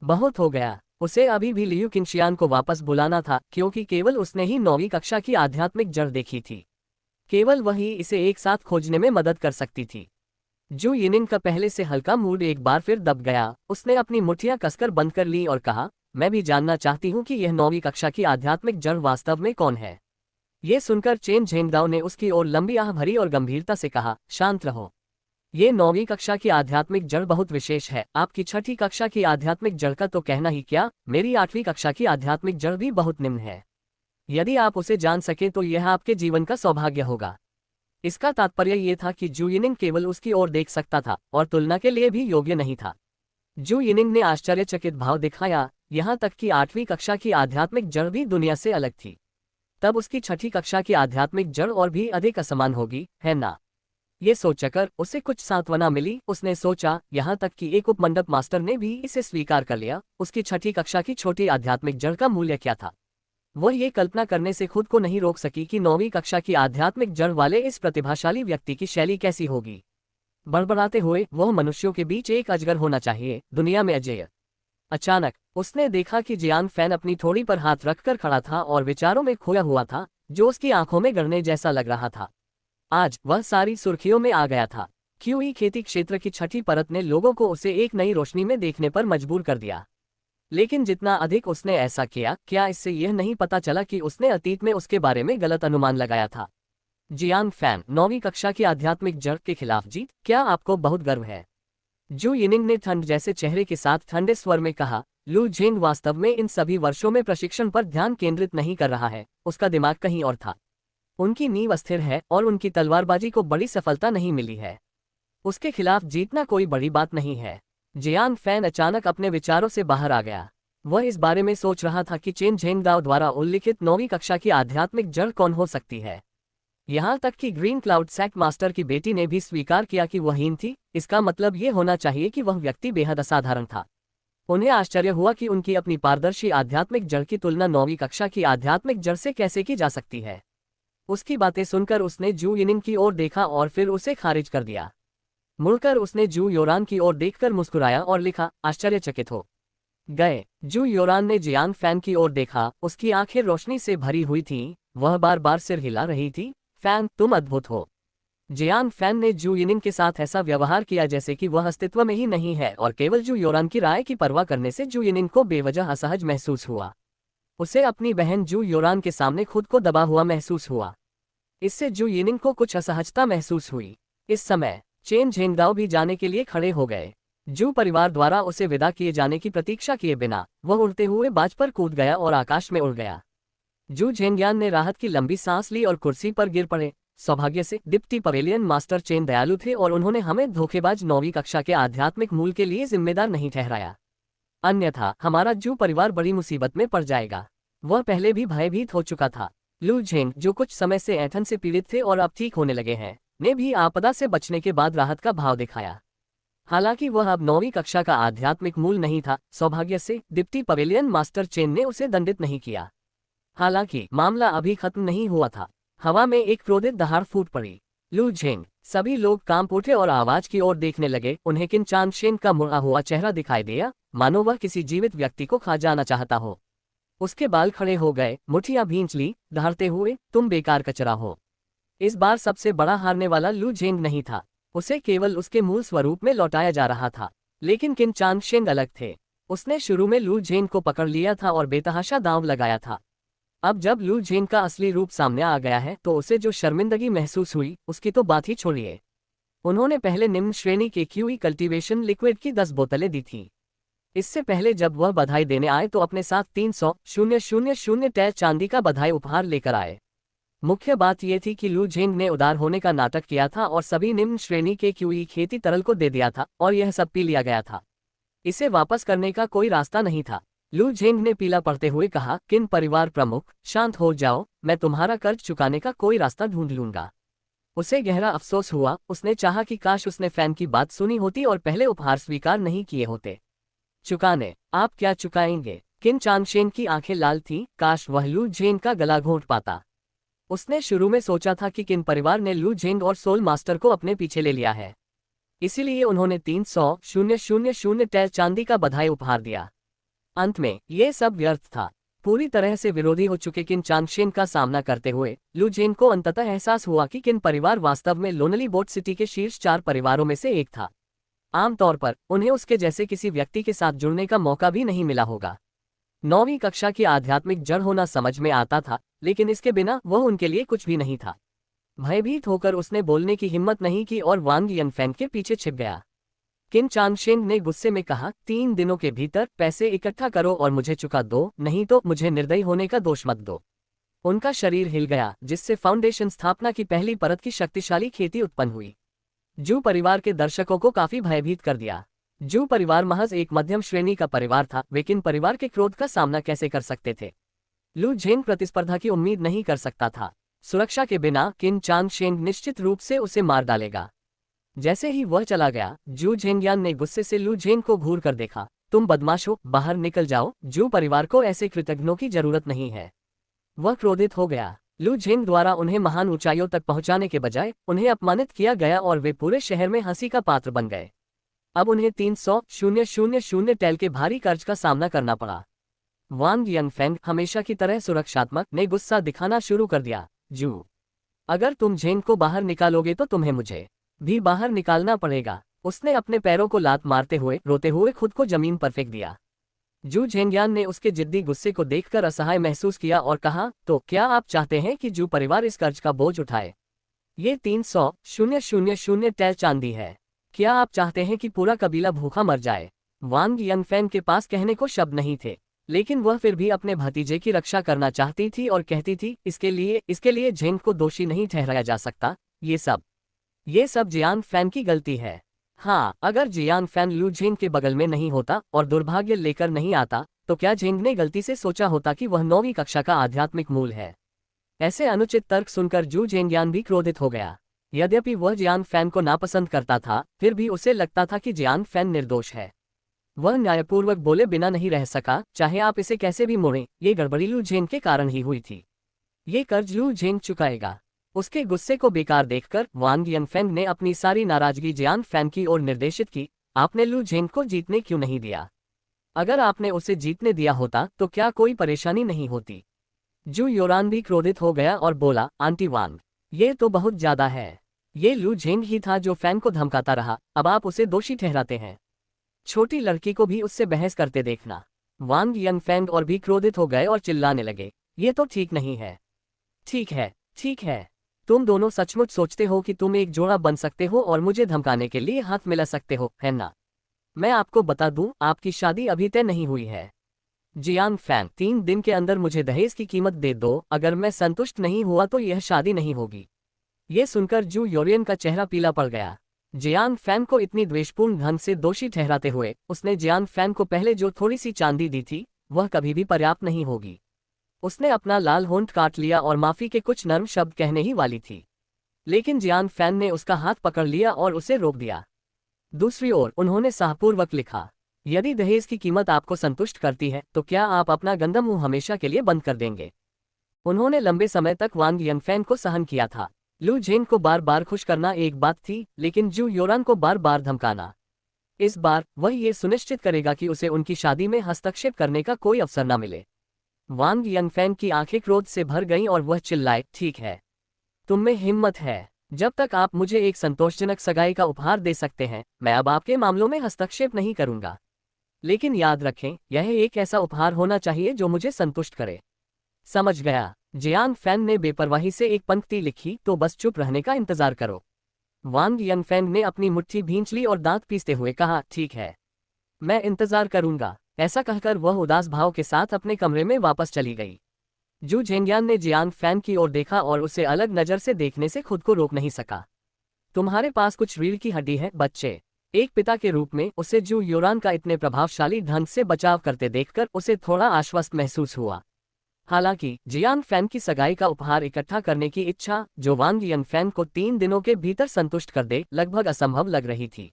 बहुत हो गया। उसे अभी भी लियू किनशियान को वापस बुलाना था, क्योंकि केवल उसने ही 9वीं कक्षा की आध्यात्मिक जड़ देखी थी। केवल वही इसे एक साथ खोजने में मदद कर सकती थी। जू यिनिंग का पहले से हल्का मूड एक बार फिर दब गया। उसने अपनी मुठ्ठियां कसकर बंद कर ली और कहा, मैं भी जानना चाहती हूँ कि यह 9वीं कक्षा की आध्यात्मिक जड़ वास्तव में कौन है। ये सुनकर चेन झेंगदाओ ने उसकी ओर लंबी आह भरी और गंभीरता से कहा, शांत रहो। ये 9वीं कक्षा की आध्यात्मिक जड़ बहुत विशेष है। आपकी छठी कक्षा की आध्यात्मिक जड़ का तो कहना ही क्या, मेरी 8वीं कक्षा की आध्यात्मिक जड़ भी बहुत निम्न है। यदि आप उसे जान सके तो यह आपके जीवन का सौभाग्य होगा। इसका तात्पर्य ये था कि जू यिनिंग केवल उसकी ओर देख सकता था और तुलना के लिए भी योग्य नहीं था। जू यिनिंग ने आश्चर्यचकित भाव दिखाया, यहाँ तक कि 8वीं कक्षा की आध्यात्मिक जड़ भी दुनिया से अलग थी। तब उसकी 6ठी कक्षा की आध्यात्मिक जड़ और भी अधिक असमान होगी, है ना? ये सोचकर उसे कुछ सांत्वना मिली। उसने सोचा, यहाँ तक कि एक उपमंडप मास्टर ने भी इसे स्वीकार कर लिया। उसकी 6ठी कक्षा की छोटी आध्यात्मिक जड़ का मूल्य क्या था? वह ये कल्पना करने से खुद को नहीं रोक सकी कि 9वीं कक्षा की आध्यात्मिक जड़ वाले इस प्रतिभाशाली व्यक्ति की शैली कैसी होगी। बड़बड़ाते हुए, वह मनुष्यों के बीच एक अजगर होना चाहिए, दुनिया में अजेय। अचानक उसने देखा कि जियान फैन अपनी ठोड़ी पर हाथ रखकर खड़ा था और विचारों में खोया हुआ था, जो उसकी आंखों में गड़ने जैसा लग रहा था। आज वह सारी सुर्खियों में आ गया था। क्यूई खेती क्षेत्र की 6ठी परत ने लोगों को उसे एक नई रोशनी में देखने पर मजबूर कर दिया। लेकिन जितना अधिक उसने ऐसा किया, क्या इससे यह नहीं पता चला कि उसने अतीत में उसके बारे में गलत अनुमान लगाया था? जियान फैन, 9वीं कक्षा की आध्यात्मिक जड़ के खिलाफ जीत, क्या आपको बहुत गर्व है? जू यिनिंग ने ठंड जैसे चेहरे के साथ ठंडे स्वर में कहा, लू झेंग वास्तव में इन सभी वर्षों में प्रशिक्षण पर ध्यान केंद्रित नहीं कर रहा है, उसका दिमाग कहीं और था। उनकी नींव अस्थिर है और उनकी तलवारबाजी को बड़ी सफलता नहीं मिली है। उसके खिलाफ जीतना कोई बड़ी बात नहीं है। जियान फैन अचानक अपने विचारों से बाहर आ गया। वह इस बारे में सोच रहा था कि चेन झेंगदाओ द्वारा उल्लिखित 9वीं कक्षा की आध्यात्मिक जड़ कौन हो सकती है। यहाँ तक कि ग्रीन क्लाउड सैक मास्टर की बेटी ने भी स्वीकार किया कि वह हीन थी। इसका मतलब ये होना चाहिए कि वह व्यक्ति बेहद असाधारण था। उन्हें आश्चर्य हुआ कि उनकी अपनी पारदर्शी आध्यात्मिक जड़ की तुलना 9वीं कक्षा की आध्यात्मिक जड़ से कैसे की जा सकती है। उसकी बातें सुनकर उसने जू यिनिंग की ओर देखा और फिर उसे खारिज कर दिया। मुड़कर उसने जू योरान की ओर देखकर मुस्कुराया और लिखा, आश्चर्यचकित हो गए। जू योरान ने जियान फैन की ओर देखा। उसकी आंखें रोशनी से भरी हुई थीं। वह बार बार सिर हिला रही थी। फैन, तुम अद्भुत हो। जियान फैन ने जू यिनिंग के साथ ऐसा व्यवहार किया जैसे कि वह अस्तित्व में ही नहीं है और केवल जू योरान की राय की परवाह करने से जू यिनिंग को बेवजह असहज महसूस हुआ। उसे अपनी बहन जू योरान के सामने खुद को दबा हुआ महसूस हुआ। इससे जू यिनिंग को कुछ असहजता महसूस हुई। इस समय चेन झेंगदाओ भी जाने के लिए खड़े हो गए। जू परिवार द्वारा उसे विदा किए जाने की प्रतीक्षा किए बिना वह उड़ते हुए बाज पर कूद गया और आकाश में उड़ गया। जू झेंगियान ने राहत की लंबी सांस ली और कुर्सी पर गिर पड़े। सौभाग्य से डिप्टी पवेलियन मास्टर चेन दयालु थे और उन्होंने हमें धोखेबाज 9वीं कक्षा के आध्यात्मिक मूल के लिए जिम्मेदार नहीं ठहराया। अन्यथा हमारा जू परिवार बड़ी मुसीबत में पड़ जाएगा। वह पहले भी भयभीत हो चुका था। लू झेंग, जो कुछ समय से ऐंठन से पीड़ित थे और अब ठीक होने लगे हैं, ने भी आपदा से बचने के बाद राहत का भाव दिखाया। हालांकि वह अब 9वीं कक्षा का आध्यात्मिक मूल नहीं था। सौभाग्य से डिप्टी पवेलियन मास्टर चेन ने उसे दंडित नहीं किया। हालांकि मामला अभी खत्म नहीं हुआ था। हवा में एक क्रोधित दहाड़ फूट पड़ी। लू झेंग, सभी लोग कांप उठे और आवाज की ओर देखने लगे। उन्हें किन चांगशेन का मुड़ा हुआ चेहरा दिखाई दिया, मानो वह किसी जीवित व्यक्ति को खा जाना चाहता हो। उसके बाल खड़े हो गए, मुठियां भींच ली, दहाड़ते हुए, तुम बेकार कचरा हो। इस बार सबसे बड़ा हारने वाला लू झेंग नहीं था। उसे केवल उसके मूल स्वरूप में लौटाया जा रहा था। लेकिन किन चांगशेन अलग थे। उसने शुरू में लू झेंग को पकड़ लिया था और बेतहाशा दांव लगाया था। अब जब लू झेंग का असली रूप सामने आ गया है तो उसे जो शर्मिंदगी महसूस हुई, उसकी तो बात ही छोड़िए। उन्होंने पहले निम्न श्रेणी के क्यूई कल्टीवेशन लिक्विड की 10 बोतलें दी थीं। इससे पहले जब वह बधाई देने आए तो अपने साथ 300,000 टैल चांदी का बधाई उपहार लेकर आए। मुख्य बात यह थी कि लू झेंग ने उदार होने का नाटक किया था और सभी निम्न श्रेणी के क्यूई खेती तरल को दे दिया था और यह सब पी लिया गया था। इसे वापस करने का कोई रास्ता नहीं था। लू झेंग ने पीला पड़ते हुए कहा, किन परिवार प्रमुख, शांत हो जाओ, मैं तुम्हारा कर्ज चुकाने का कोई रास्ता ढूंढ लूंगा। उसे गहरा अफसोस हुआ। उसने चाहा कि काश उसने फैन की बात सुनी होती और पहले उपहार स्वीकार नहीं किए होते। चुकाने, आप क्या चुकाएंगे? किन चांगशेन की आंखें लाल थीं। काश वह लू झेंग का गला घोंट पाता। उसने शुरू में सोचा था कि किन परिवार ने लू झेंग और सोल मास्टर को अपने पीछे ले लिया है, इसीलिए उन्होंने 300,000 टैल चांदी का बधाई उपहार दिया। अंत में ये सब व्यर्थ था। पूरी तरह से विरोधी हो चुके किन चांगशेन का सामना करते हुए लू झेंग को अंततः एहसास हुआ कि किन परिवार वास्तव में लोनली बोट सिटी के शीर्ष 4 परिवारों में से एक था। आमतौर पर उन्हें उसके जैसे किसी व्यक्ति के साथ जुड़ने का मौका भी नहीं मिला होगा। 9वीं कक्षा की आध्यात्मिक जड़ होना समझ में आता था, लेकिन इसके बिना वह उनके लिए कुछ भी नहीं था। भयभीत होकर उसने बोलने की हिम्मत नहीं की और वांग यनफैन के पीछे छिप गया। किन चांगशेन ने गुस्से में कहा, 3 दिनों के भीतर पैसे इकट्ठा करो और मुझे चुका दो, नहीं तो मुझे निर्दयी होने का दोष मत दो। उनका शरीर हिल गया, जिससे फाउंडेशन स्थापना की पहली परत की शक्तिशाली खेती उत्पन्न हुई। जू परिवार के दर्शकों को काफी भयभीत कर दिया। जू परिवार महज एक मध्यम श्रेणी का परिवार था, वे किन परिवार के क्रोध का सामना कैसे कर सकते थे। लू झेंग प्रतिस्पर्धा की उम्मीद नहीं कर सकता था। सुरक्षा के बिना किन चांग शेंग निश्चित रूप से उसे मार डालेगा। जैसे ही वह चला गया, जू झेंगयान ने गुस्से से लू झेंग को घूर कर देखा। तुम बदमाश हो, बाहर निकल जाओ, जू परिवार को ऐसे कृतज्ञों की जरूरत नहीं है। वह क्रोधित हो गया। लू झेंग द्वारा उन्हें महान ऊंचाइयों तक पहुंचाने के बजाय उन्हें अपमानित किया गया और वे पूरे शहर में हंसी का पात्र बन गए। अब उन्हें 300,000 टैल के भारी कर्ज का सामना करना पड़ा। वांग यंगफेंग, हमेशा की तरह सुरक्षात्मक, ने गुस्सा दिखाना शुरू कर दिया। जू, अगर तुम झेंग को बाहर निकालोगे तो तुम्हें मुझे भी बाहर निकालना पड़ेगा। उसने अपने पैरों को लात मारते हुए रोते हुए खुद को जमीन पर फेंक दिया। जू झेंगयान ने उसके जिद्दी गुस्से को देखकर असहाय महसूस किया और कहा, तो क्या आप चाहते हैं कि जू परिवार इस कर्ज का बोझ उठाए? ये 300,000 टैल चांदी है। क्या आप चाहते हैं कि पूरा कबीला भूखा मर जाए? वांग यंगफेंग के पास कहने को शब्द नहीं थे, लेकिन वह फिर भी अपने भतीजे की रक्षा करना चाहती थी और कहती थी, इसके लिए झेंग को दोषी नहीं ठहराया जा सकता। ये सब जियान फैन की गलती है। हाँ, अगर जियान फैन लू झेंग के बगल में नहीं होता और दुर्भाग्य लेकर नहीं आता, तो क्या झेंग ने गलती से सोचा होता कि वह 9वीं कक्षा का आध्यात्मिक मूल है? ऐसे अनुचित तर्क सुनकर जू झेंगयान भी क्रोधित हो गया। यद्यपि वह जियान फैन को नापसंद करता था, फिर भी उसे लगता था कि जियान फैन निर्दोष है। वह न्यायपूर्वक बोले बिना नहीं रह सका, चाहे आप इसे कैसे भी मोड़ें, ये गड़बड़ी लू झेंग के कारण ही हुई थी। ये कर्ज लू झेंग चुकाएगा। उसके गुस्से को बेकार देखकर वांग यंगफेंग ने अपनी सारी नाराजगी जियान फैन की ओर निर्देशित की। आपने लू झेंग को जीतने क्यों नहीं दिया? अगर आपने उसे जीतने दिया होता तो क्या कोई परेशानी नहीं होती? जू योरान भी क्रोधित हो गया और बोला, आंटी वांग, ये तो बहुत ज्यादा है। ये लू झेंग ही था जो फैन को धमकाता रहा, अब आप उसे दोषी ठहराते हैं। छोटी लड़की को भी उससे बहस करते देखना। वांग यंगफेंग और भी क्रोधित हो गए और चिल्लाने लगे, ये तो ठीक नहीं है। ठीक है, तुम दोनों सचमुच सोचते हो कि तुम एक जोड़ा बन सकते हो और मुझे धमकाने के लिए हाथ मिला सकते हो, है ना? मैं आपको बता दूं, आपकी शादी अभी तय नहीं हुई है। जियान फैन, 3 दिन के अंदर मुझे दहेज की कीमत दे दो, अगर मैं संतुष्ट नहीं हुआ तो यह शादी नहीं होगी। ये सुनकर जू योरियन का चेहरा पीला पड़ गया। जियान फैन को इतनी द्वेषपूर्ण ढंग से दोषी ठहराते हुए उसने जियान फैन को पहले जो थोड़ी सी चांदी दी थी, वह कभी भी पर्याप्त नहीं होगी। उसने अपना लाल होंठ काट लिया और माफी के कुछ नर्म शब्द कहने ही वाली थी, लेकिन जियान फैन ने उसका हाथ पकड़ लिया और उसे रोक दिया। दूसरी ओर उन्होंने साहपुर्वक लिखा, यदि दहेज की कीमत आपको संतुष्ट करती है तो क्या आप अपना गंदा मुंह हमेशा के लिए बंद कर देंगे? उन्होंने लंबे समय तक वांग यंगफेन को सहन किया था। लू झेंग को बार बार खुश करना एक बात थी, लेकिन जू योरान को बार बार धमकाना। इस बार वह ये सुनिश्चित करेगा कि उसे उनकी शादी में हस्तक्षेप करने का कोई अवसर न मिले। वांग यंगफेन की आंखें क्रोध से भर गईं और वह चिल्लाए, ठीक है, तुम में हिम्मत है। जब तक आप मुझे एक संतोषजनक सगाई का उपहार दे सकते हैं, मैं अब आपके मामलों में हस्तक्षेप नहीं करूंगा। लेकिन याद रखें, यह एक ऐसा उपहार होना चाहिए जो मुझे संतुष्ट करे। समझ गया। जियान फैन ने बेपरवाही से एक पंक्ति लिखी, तो बस चुप रहने का इंतजार करो। वांग यंगफेन ने अपनी मुट्ठी भींच ली और दांत पीसते हुए कहा, ठीक है, मैं इंतजार करूंगा। ऐसा कहकर वह उदास भाव के साथ अपने कमरे में वापस चली गई। जू झेंगियान ने जियान फैन की ओर देखा और उसे अलग नजर से देखने से खुद को रोक नहीं सका। तुम्हारे पास कुछ रीढ़ की हड्डी है, बच्चे। एक पिता के रूप में उसे जू योरान का इतने प्रभावशाली ढंग से बचाव करते देखकर उसे थोड़ा आश्वस्त महसूस हुआ। हालांकि जियान फैन की सगाई का उपहार इकट्ठा करने की इच्छा, जो वांग यंगफेन को 3 दिनों के भीतर संतुष्ट कर दे, लगभग असंभव लग रही थी।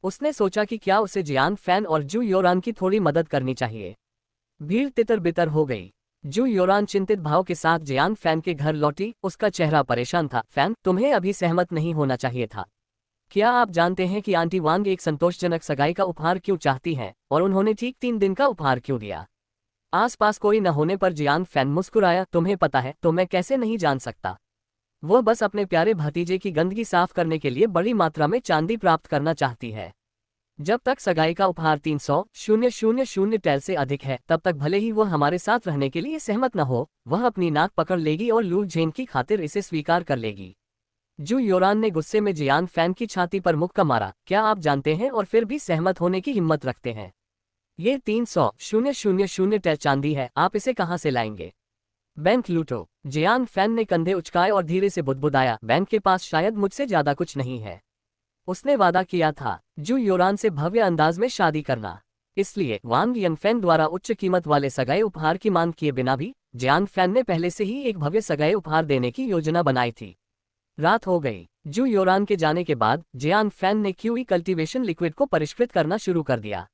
उसने सोचा कि क्या उसे जियान फैन और जू योरान की थोड़ी मदद करनी चाहिए। भीड़ तितर बितर हो गई। जू योरान चिंतित भाव के साथ जियान फैन के घर लौटी। उसका चेहरा परेशान था। फैन, तुम्हें अभी सहमत नहीं होना चाहिए था। क्या आप जानते हैं कि आंटी वांग एक संतोषजनक सगाई का उपहार क्यों चाहती हैं, और उन्होंने ठीक 3 दिन का उपहार क्यों दिया? आसपास कोई न होने पर जियान फैन मुस्कुराया, तुम्हें पता है तो मैं कैसे नहीं जान सकता। वह बस अपने प्यारे भतीजे की गंदगी साफ करने के लिए बड़ी मात्रा में चांदी प्राप्त करना चाहती है। जब तक सगाई का उपहार 300,000 टैल से अधिक है, तब तक भले ही वह हमारे साथ रहने के लिए सहमत न हो, वह अपनी नाक पकड़ लेगी और लू झेन की खातिर इसे स्वीकार कर लेगी। जू योरान ने गुस्से में जियान फैन की छाती पर मुक्का मारा। क्या आप जानते हैं और फिर भी सहमत होने की हिम्मत रखते हैं? ये 300,000 टैल चांदी है, आप इसे कहाँ से लाएंगे? बैंक लूटो। जियान फैन ने कंधे उचकाए और धीरे से बुदबुदाया, बैंक के पास शायद मुझसे ज्यादा कुछ नहीं है। उसने वादा किया था जू योरान से भव्य अंदाज में शादी करना। इसलिए वांग यनफेन द्वारा उच्च कीमत वाले सगाई उपहार की मांग किए बिना भी जियान फैन ने पहले से ही एक भव्य सगाई उपहार देने की योजना बनाई थी। रात हो गई। जू योरान के जाने के बाद जियान फैन ने क्यूई कल्टीवेशन लिक्विड को परिष्कृत करना शुरू कर दिया।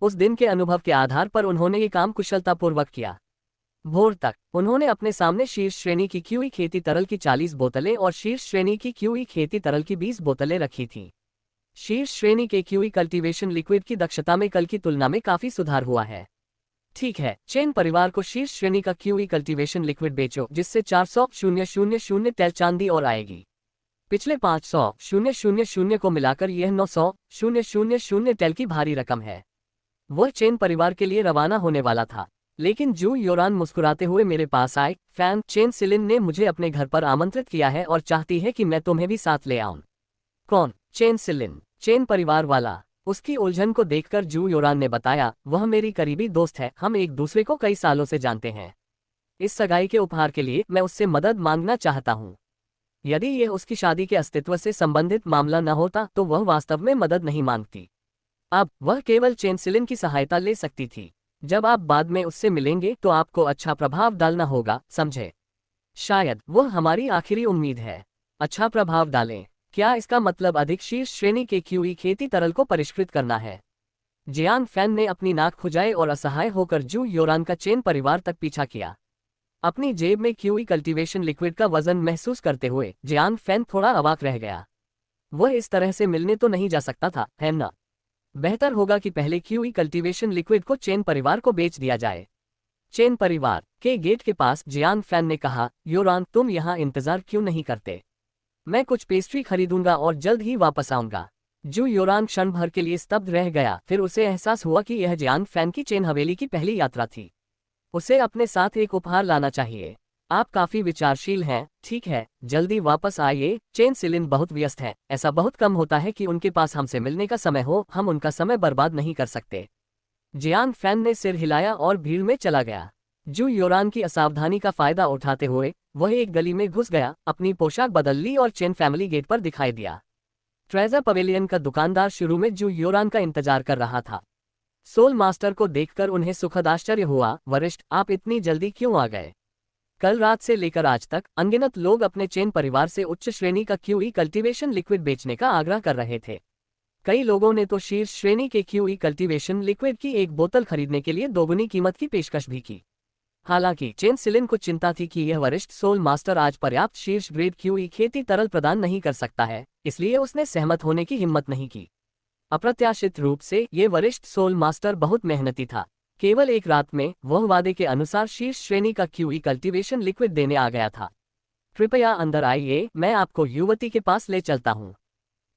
उस दिन के अनुभव के आधार पर उन्होंने ये काम कुशलतापूर्वक किया। भोर तक उन्होंने अपने सामने शीर्ष श्रेणी की क्यूई खेती तरल की 40 बोतलें और शीर्ष श्रेणी की क्यूई खेती तरल की 20 बोतलें रखी थीं। शीर्ष श्रेणी के क्यूई कल्टीवेशन लिक्विड की दक्षता में कल की तुलना में काफी सुधार हुआ है। ठीक है, चेन परिवार को शीर्ष श्रेणी का क्यूई कल्टीवेशन लिक्विड बेचो, जिससे 400,000 टेल चांदी और आएगी। पिछले 500,000 को मिलाकर यह 900,000 टेल की भारी रकम है। वह चेन परिवार के लिए रवाना होने वाला था, लेकिन जू योरान मुस्कुराते हुए मेरे पास आए। फैन, चेन सिलिन ने मुझे अपने घर पर आमंत्रित किया है और चाहती है कि मैं तुम्हें भी साथ ले आऊं। कौन? चेन सिलिन, चेन परिवार वाला। उसकी उलझन को देखकर जू योरान ने बताया, वह मेरी करीबी दोस्त है, हम एक दूसरे को कई सालों से जानते हैं। इस सगाई के उपहार के लिए मैं उससे मदद मांगना चाहता हूँ। यदि यह उसकी शादी के अस्तित्व से संबंधित मामला न होता तो वह वास्तव में मदद नहीं मांगती। अब वह केवल चेन सिलिन की सहायता ले सकती थी। जब आप बाद में उससे मिलेंगे तो आपको अच्छा प्रभाव डालना होगा, समझे? शायद वह हमारी आखिरी उम्मीद है। अच्छा प्रभाव डालें? क्या इसका मतलब अधिक शीर्ष श्रेणी के क्यूई खेती तरल को परिष्कृत करना है? जियान फैन ने अपनी नाक खुजाई और असहाय होकर जू योरान का चेन परिवार तक पीछा किया। अपनी जेब में क्यूई कल्टीवेशन लिक्विड का वजन महसूस करते हुए जियान फैन थोड़ा अवाक रह गया। वह इस तरह से मिलने तो नहीं जा सकता था, है ना? बेहतर होगा कि पहले क्यूई कल्टीवेशन लिक्विड को चेन परिवार को बेच दिया जाए। चेन परिवार के गेट के पास जियान फैन ने कहा, योरान, तुम यहाँ इंतजार क्यों नहीं करते? मैं कुछ पेस्ट्री खरीदूंगा और जल्द ही वापस आऊंगा। जू योरान क्षण भर के लिए स्तब्ध रह गया, फिर उसे एहसास हुआ कि यह जियान फैन की चेन हवेली की पहली यात्रा थी। उसे अपने साथ एक उपहार लाना चाहिए। आप काफी विचारशील हैं, ठीक है, जल्दी वापस आइए। चेन सिलिन बहुत व्यस्त है, ऐसा बहुत कम होता है कि उनके पास हमसे मिलने का समय हो, हम उनका समय बर्बाद नहीं कर सकते। जियान फैन ने सिर हिलाया और भीड़ में चला गया। जू योरान की असावधानी का फायदा उठाते हुए वह एक गली में घुस गया, अपनी पोशाक बदल ली और चेन फैमिली गेट पर दिखाई दिया। ट्रेजर पवेलियन का दुकानदार शुरू में जू योरान का इंतजार कर रहा था। सोल मास्टर को देखकर उन्हें सुखद आश्चर्य हुआ। वरिष्ठ, आप इतनी जल्दी क्यों आ गए? कल रात से लेकर आज तक अनगिनत लोग अपने चेन परिवार से उच्च श्रेणी का क्यूई कल्टीवेशन लिक्विड बेचने का आग्रह कर रहे थे। कई लोगों ने तो शीर्ष श्रेणी के क्यूई कल्टीवेशन लिक्विड की एक बोतल खरीदने के लिए दोगुनी कीमत की पेशकश भी की। हालांकि चेन सिलिन को चिंता थी कि यह वरिष्ठ सोल मास्टर आज पर्याप्त शीर्ष ग्रेड क्यूई खेती तरल प्रदान नहीं कर सकता है, इसलिए उसने सहमत होने की हिम्मत नहीं की। अप्रत्याशित रूप से ये वरिष्ठ सोल मास्टर बहुत मेहनती था। केवल एक रात में वह वादे के अनुसार शीर्ष श्रेणी का क्यूई कल्टीवेशन लिक्विड देने आ गया था। कृपया अंदर आइए, मैं आपको युवती के पास ले चलता हूँ।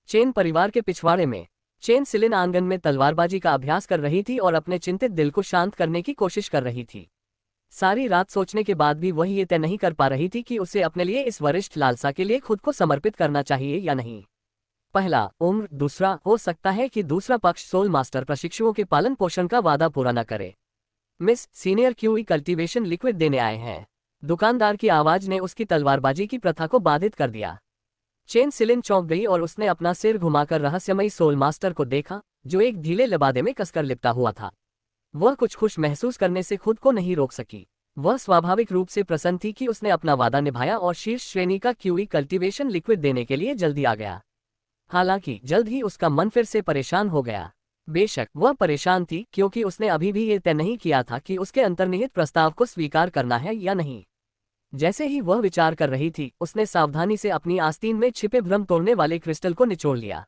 चेन परिवार के पिछवाड़े में चेन सिलिन आंगन में तलवारबाजी का अभ्यास कर रही थी और अपने चिंतित दिल को शांत करने की कोशिश कर रही थी। सारी रात सोचने के बाद भी वह ये तय नहीं कर पा रही थी कि उसे अपने लिए इस वरिष्ठ लालसा के लिए खुद को समर्पित करना चाहिए या नहीं। पहला, उम्र। दूसरा, हो सकता है कि दूसरा पक्ष सोल मास्टर प्रशिक्षुओं के पालन पोषण का वादा पूरा न करे। Miss, senior QE cultivation liquid देने आए हैं। दुकानदार की आवाज ने उसकी तलवारबाजी की प्रथा को बाधित कर दिया। चेन सिलिन चौंक गई और उसने अपना सिर घुमाकर रहस्यमयी सोल मास्टर को देखा, जो एक ढीले लिबादे में कसकर लिपटा हुआ था। वह कुछ खुश महसूस करने से खुद को नहीं रोक सकी। वह स्वाभाविक रूप से प्रसन्न थी कि उसने अपना वादा निभाया और शीर्ष श्रेणी का क्यूई कल्टीवेशन लिक्विड देने के लिए जल्दी आ गया। हालांकि जल्द ही उसका मन फिर से परेशान हो गया। बेशक वह परेशान थी, क्योंकि उसने अभी भी ये तय नहीं किया था कि उसके अंतर्निहित प्रस्ताव को स्वीकार करना है या नहीं। जैसे ही वह विचार कर रही थी, उसने सावधानी से अपनी आस्तीन में छिपे भ्रम तोड़ने वाले क्रिस्टल को निचोड़ लिया।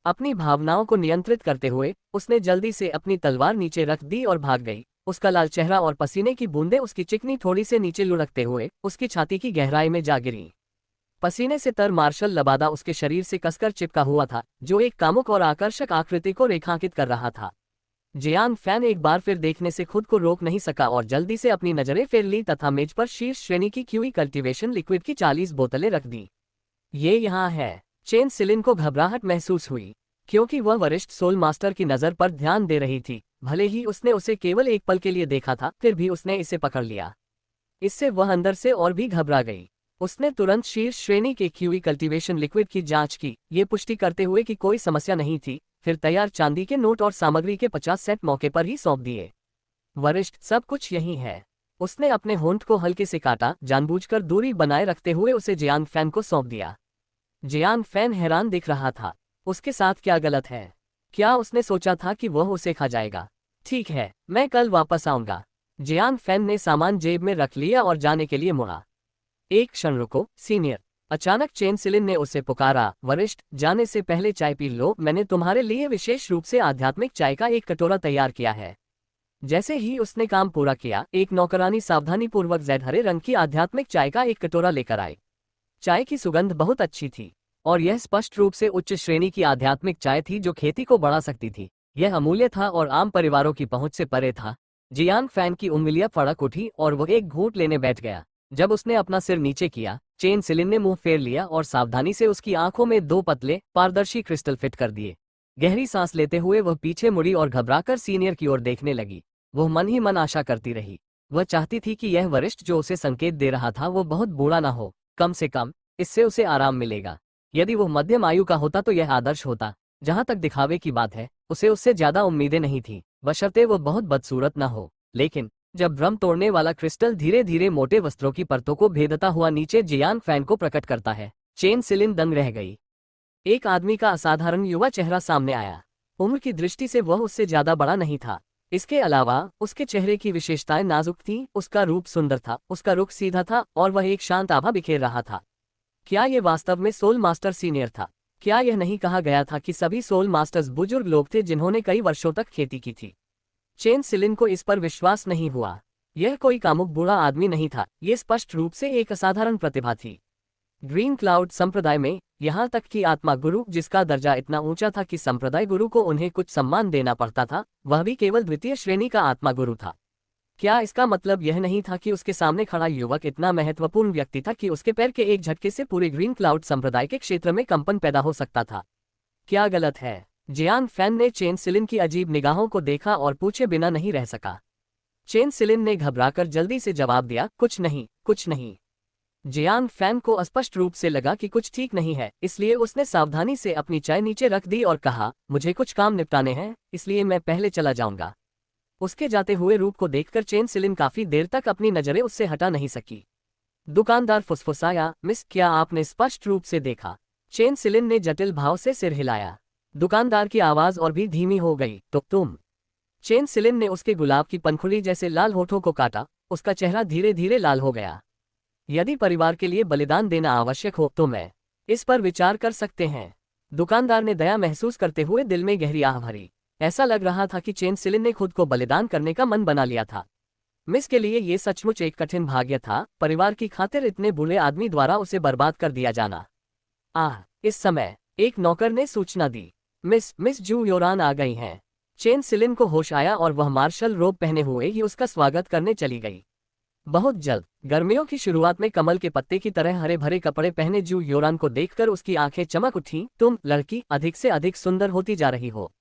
अपनी भावनाओं को नियंत्रित करते हुए उसने जल्दी से अपनी तलवार नीचे रख दी और भाग गई। उसका लाल चेहरा और पसीने की बूंदें उसकी चिकनी थोड़ी से नीचे लुढ़कते हुए उसकी छाती की गहराई में जा गिरीं। पसीने से तर मार्शल लबादा उसके शरीर से कसकर चिपका हुआ था, जो एक कामुक और आकर्षक आकृति को रेखांकित कर रहा था। जियान फैन एक बार फिर देखने से खुद को रोक नहीं सका और जल्दी से अपनी नजरें फेर ली तथा मेज पर शीर्ष श्रेणी की क्यूई कल्टीवेशन लिक्विड की 40 बोतलें रख दी। ये यहाँ है। चेन सिलिन को घबराहट महसूस हुई, क्योंकि वह वरिष्ठ सोल मास्टर की नज़र पर ध्यान दे रही थी। भले ही उसने उसे केवल एक पल के लिए देखा था, फिर भी उसने इसे पकड़ लिया। इससे वह अंदर से और भी घबरा गई। उसने तुरंत शीर्ष श्रेणी के क्यूई कल्टीवेशन लिक्विड की जांच की, ये पुष्टि करते हुए कि कोई समस्या नहीं थी। फिर तैयार चांदी के नोट और सामग्री के 50 सेट मौके पर ही सौंप दिए। वरिष्ठ, सब कुछ यही है। उसने अपने होंठ को हल्के से काटा, जानबूझकर दूरी बनाए रखते हुए उसे जियान फैन को सौंप दिया। जियान फैन हैरान दिख रहा था। उसके साथ क्या गलत है? क्या उसने सोचा था कि वह उसे खा जाएगा? ठीक है, मैं कल वापस आऊंगा। जियान फैन ने सामान जेब में रख लिया और जाने के लिए मुड़ा। एक क्षण रुको, सीनियर। अचानक चेन सिलिन ने उसे पुकारा। वरिष्ठ, जाने से पहले चाय पी लो, मैंने तुम्हारे लिए विशेष रूप से आध्यात्मिक चाय का एक कटोरा तैयार किया है। जैसे ही उसने काम पूरा किया, एक नौकरानी सावधानीपूर्वक जैद हरे रंग की आध्यात्मिक चाय का एक कटोरा लेकर आई। चाय की सुगंध बहुत अच्छी थी, और यह स्पष्ट रूप से उच्च श्रेणी की आध्यात्मिक चाय थी जो खेती को बढ़ा सकती थी। यह अमूल्य था और आम परिवारों की पहुंच से परे था। जियान फैन की उंगलियां फड़क उठी और वह एक घूंट लेने बैठ गया। जब उसने अपना सिर नीचे किया, चेन सिलिन ने मुंह फेर लिया और सावधानी से उसकी आंखों में 2 पतले पारदर्शी क्रिस्टल फिट कर दिए। गहरी सांस लेते हुए वह पीछे मुड़ी और घबराकर सीनियर की ओर देखने लगी। वह मन ही मन आशा करती रही। वह चाहती थी कि यह वरिष्ठ जो उसे संकेत दे रहा था वो बहुत बूढ़ा ना हो। कम से कम इससे उसे आराम मिलेगा। यदि वह मध्यम आयु का होता तो यह आदर्श होता। जहां तक दिखावे की बात है, उसे उससे ज्यादा उम्मीदें नहीं थी, बशर्ते वो बहुत बदसूरत न हो। लेकिन जब भ्रम तोड़ने वाला क्रिस्टल धीरे धीरे मोटे वस्त्रों की परतों को भेदता हुआ नीचे जियान फैन को प्रकट करता है, चेन सिलिन दंग रह गई। एक आदमी का असाधारण युवा चेहरा सामने आया। उम्र की दृष्टि से वह उससे ज्यादा बड़ा नहीं था। इसके अलावा उसके चेहरे की विशेषताएं नाजुक थीं, उसका रूप सुंदर था, उसका रुख सीधा था और वह एक शांत आभा बिखेर रहा था। क्या यह वास्तव में सोल मास्टर सीनियर था? क्या यह नहीं कहा गया था कि सभी सोल मास्टर्स बुजुर्ग लोग थे जिन्होंने कई वर्षों तक खेती की थी? चेन सिलिन को इस पर विश्वास नहीं हुआ। यह कोई कामुक बूढ़ा आदमी नहीं था, ये स्पष्ट रूप से एक असाधारण प्रतिभा थी। ग्रीन क्लाउड संप्रदाय में, यहाँ तक कि आत्मा गुरु, जिसका दर्जा इतना ऊंचा था कि संप्रदाय गुरु को उन्हें कुछ सम्मान देना पड़ता था, वह भी केवल द्वितीय श्रेणी का आत्मा गुरु था। क्या इसका मतलब यह नहीं था कि उसके सामने खड़ा युवक इतना महत्वपूर्ण व्यक्ति था कि उसके पैर के एक झटके से पूरे ग्रीन क्लाउड संप्रदाय के क्षेत्र में कंपन पैदा हो सकता था? क्या गलत है? जियान फैन ने चेन सिलिन की अजीब निगाहों को देखा और पूछे बिना नहीं रह सका। चेन सिलिन ने घबराकर जल्दी से जवाब दिया, कुछ नहीं, कुछ नहीं। जियान फैन को स्पष्ट रूप से लगा कि कुछ ठीक नहीं है, इसलिए उसने सावधानी से अपनी चाय नीचे रख दी और कहा, मुझे कुछ काम निपटाने हैं, इसलिए मैं पहले चला जाऊंगा। उसके जाते हुए रूप को देखकर चेन सिलिन काफी देर तक अपनी नजरें उससे हटा नहीं सकी। दुकानदार फुसफुसाया, मिस, क्या आपने स्पष्ट रूप से देखा? चेन सिलिन ने जटिल भाव से सिर हिलाया। दुकानदार की आवाज और भी धीमी हो गई, तो तुम? चेन सिलिन ने उसके गुलाब की पंखुड़ी जैसे लाल होठों को काटा। उसका चेहरा धीरे धीरे लाल हो गया। यदि परिवार के लिए बलिदान देना आवश्यक हो तो मैं इस पर विचार कर सकते हैं। दुकानदार ने दया महसूस करते हुए दिल में गहरी आह भरी। ऐसा लग रहा था कि चेन सिलिन ने खुद को बलिदान करने का मन बना लिया था। मिस के लिए ये सचमुच एक कठिन भाग्य था, परिवार की खातिर इतने बुरे आदमी द्वारा उसे बर्बाद कर दिया जाना। इस समय एक नौकर ने सूचना दी, मिस जू योरान आ गई हैं। चेन सिलिन को होश आया और वह मार्शल रोब पहने हुए ही उसका स्वागत करने चली गई। बहुत जल्द गर्मियों की शुरुआत में कमल के पत्ते की तरह हरे भरे कपड़े पहने जू योरान को देखकर उसकी आंखें चमक उठीं। तुम, लड़की, अधिक से अधिक सुंदर होती जा रही हो।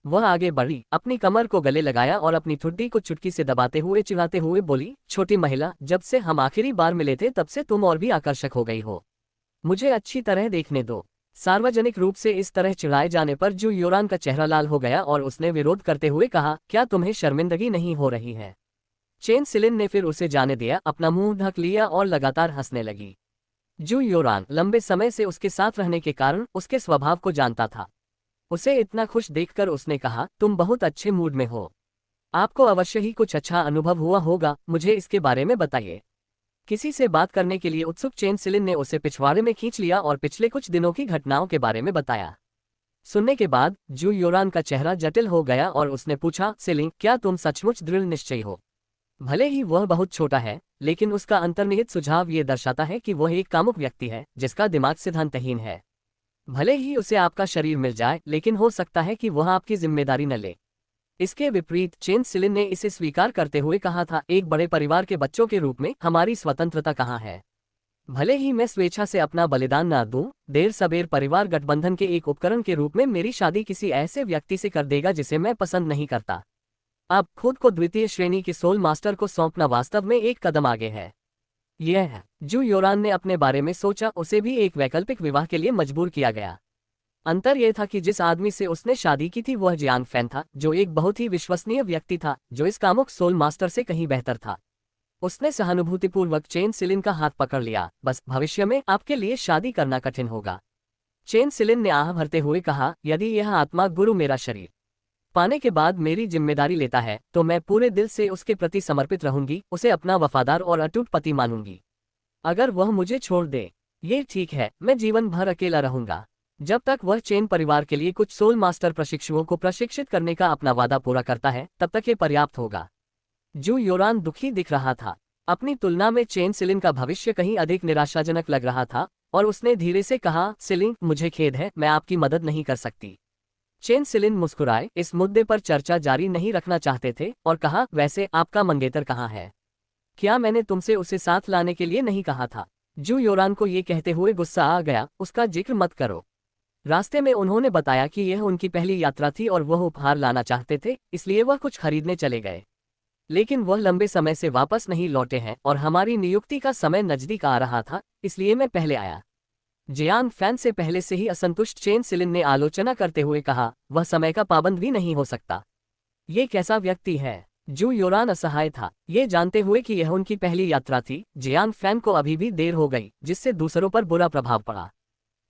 वह आगे बढ़ी, अपनी कमर को गले लगाया और अपनी ठुड्डी को चुटकी से दबाते हुए चिढ़ाते हुए बोली, छोटी महिला, जब से हम आखिरी बार मिले थे तब से तुम और भी आकर्षक हो गई हो। मुझे अच्छी तरह देखने दो। सार्वजनिक रूप से इस तरह चिढ़ाए जाने पर जू योरान का चेहरा लाल हो गया और उसने विरोध करते हुए कहा, क्या तुम्हें शर्मिंदगी नहीं हो रही है? चेन सिलिन ने फिर उसे जाने दिया, अपना मुंह ढक लिया और लगातार हंसने लगी। जू योरान लंबे समय से उसके साथ रहने के कारण उसके स्वभाव को जानता था। उसे इतना खुश देखकर उसने कहा, तुम बहुत अच्छे मूड में हो। आपको अवश्य ही कुछ अच्छा अनुभव हुआ होगा, मुझे इसके बारे में बताइए। किसी से बात करने के लिए उत्सुक चेन सिलिन ने उसे पिछवाड़े में खींच लिया और पिछले कुछ दिनों की घटनाओं के बारे में बताया। सुनने के बाद जू योरान का चेहरा जटिल हो गया और उसने पूछा, सिलिन, क्या तुम सचमुच दृढ़ निश्चयी हो? भले ही वह बहुत छोटा है, लेकिन उसका अंतर्निहित सुझाव ये दर्शाता है कि वह एक कामुक व्यक्ति है जिसका दिमाग सिद्धांतहीन है। भले ही उसे आपका शरीर मिल जाए, लेकिन हो सकता है कि वह आपकी जिम्मेदारी न ले। इसके विपरीत चेन सिलिन ने इसे स्वीकार करते हुए कहा था, एक बड़े परिवार के बच्चों के रूप में हमारी स्वतंत्रता कहाँ है? भले ही मैं स्वेच्छा से अपना बलिदान न दूं, देर सबेर परिवार गठबंधन के एक उपकरण के रूप में मेरी शादी किसी ऐसे व्यक्ति से कर देगा जिसे मैं पसंद नहीं करता। अब खुद को द्वितीय श्रेणी के सोल मास्टर को सौंपना वास्तव में एक कदम आगे है। यह है जू योरान ने अपने बारे में सोचा, उसे भी एक वैकल्पिक विवाह के लिए मजबूर किया गया। अंतर यह था कि जिस आदमी से उसने शादी की थी वह जियांग फैन था, जो एक बहुत ही विश्वसनीय व्यक्ति था, जो इस कामुक सोल मास्टर से कहीं बेहतर था। उसने सहानुभूतिपूर्वक चेन सिलिन का हाथ पकड़ लिया। बस भविष्य में आपके लिए शादी करना कठिन होगा। चेन सिलिन ने आह भरते हुए कहा, यदि यह आत्मा गुरु मेरा शरीर पाने के बाद मेरी जिम्मेदारी लेता है तो मैं पूरे दिल से उसके प्रति समर्पित रहूंगी, उसे अपना वफादार और अटूट पति मानूंगी। अगर वह मुझे छोड़ दे, ये ठीक है, मैं जीवन भर अकेला रहूंगा। जब तक वह चेन परिवार के लिए कुछ सोल मास्टर प्रशिक्षुओं को प्रशिक्षित करने का अपना वादा पूरा करता है, तब तक ये पर्याप्त होगा। जू योरान दुखी दिख रहा था। अपनी तुलना में चेन सिलिन का भविष्य कहीं अधिक निराशाजनक लग रहा था और उसने धीरे से कहा, सिलिन, मुझे खेद है, मैं आपकी मदद नहीं कर सकती। चेन सिलिन मुस्कुराए, इस मुद्दे पर चर्चा जारी नहीं रखना चाहते थे, और कहा, वैसे आपका मंगेतर कहाँ है? क्या मैंने तुमसे उसे साथ लाने के लिए नहीं कहा था? जू योरान को ये कहते हुए गुस्सा आ गया, उसका जिक्र मत करो। रास्ते में उन्होंने बताया कि यह उनकी पहली यात्रा थी और वह उपहार लाना चाहते थे, इसलिए वह कुछ खरीदने चले गए। लेकिन वह लंबे समय से वापस नहीं लौटे हैं और हमारी नियुक्ति का समय नजदीक आ रहा था, इसलिए मैं पहले आया। जियांग फैन से पहले से ही असंतुष्ट चेन सिलिन ने आलोचना करते हुए कहा, वह समय का पाबंद भी नहीं हो सकता। ये कैसा व्यक्ति है? जू योरान असहाय था, ये जानते हुए कि यह उनकी पहली यात्रा थी। जियांग फैन को अभी भी देर हो गई, जिससे दूसरों पर बुरा प्रभाव पड़ा।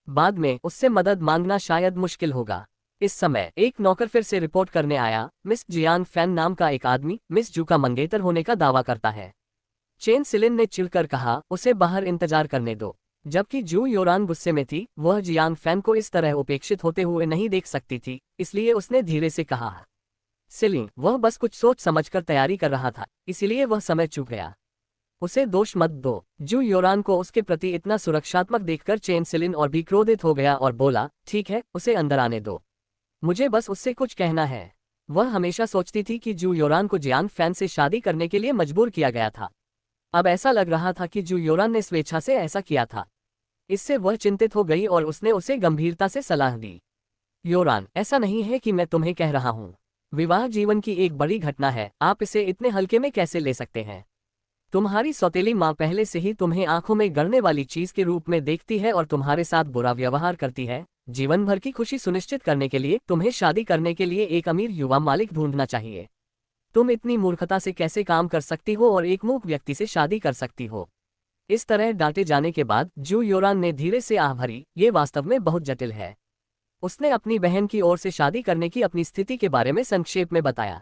बाद में उससे मदद मांगना शायद मुश्किल होगा। इस समय एक नौकर फिर से रिपोर्ट करने आया, मिस जियांग फैन नाम का एक आदमी मिस जू का मंगेतर होने का दावा करता है। चेन सिलिन ने चिढ़कर कहा, उसे बाहर इंतजार करने दो। जबकि जू योरान गुस्से में थी, वह जियांग फैन को इस तरह उपेक्षित होते हुए नहीं देख सकती थी, इसलिए उसने धीरे से कहा, सिलिन, वह बस कुछ सोच समझकर तैयारी कर रहा था, इसलिए वह समय चूक गया। उसे दोष मत दो। जू योरान को उसके प्रति इतना सुरक्षात्मक देखकर चेन सिलिन और भी क्रोधित हो गया और बोला, ठीक है, उसे अंदर आने दो। मुझे बस उससे कुछ कहना है। वह हमेशा सोचती थी कि जू योरान को जियांग फैन से शादी करने के लिए मजबूर किया गया था। अब ऐसा लग रहा था कि जू योरान ने स्वेच्छा से ऐसा किया था। इससे वह चिंतित हो गई और उसने उसे गंभीरता से सलाह दी। योरान, ऐसा नहीं है कि मैं तुम्हें कह रहा हूँ। विवाह जीवन की एक बड़ी घटना है, आप इसे इतने हल्के में कैसे ले सकते हैं? तुम्हारी सौतेली माँ पहले से ही तुम्हें आंखों में गड़ने वाली चीज के रूप में देखती है और तुम्हारे साथ बुरा व्यवहार करती है। जीवन भर की खुशी सुनिश्चित करने के लिए तुम्हें शादी करने के लिए एक अमीर युवा मालिक ढूंढना चाहिए। तुम इतनी मूर्खता से कैसे काम कर सकती हो और एक मूक व्यक्ति से शादी कर सकती हो? इस तरह डांटे जाने के बाद जू योरान ने धीरे से आह भरी, ये वास्तव में बहुत जटिल है। उसने अपनी बहन की ओर से शादी करने की अपनी स्थिति के बारे में संक्षेप में बताया।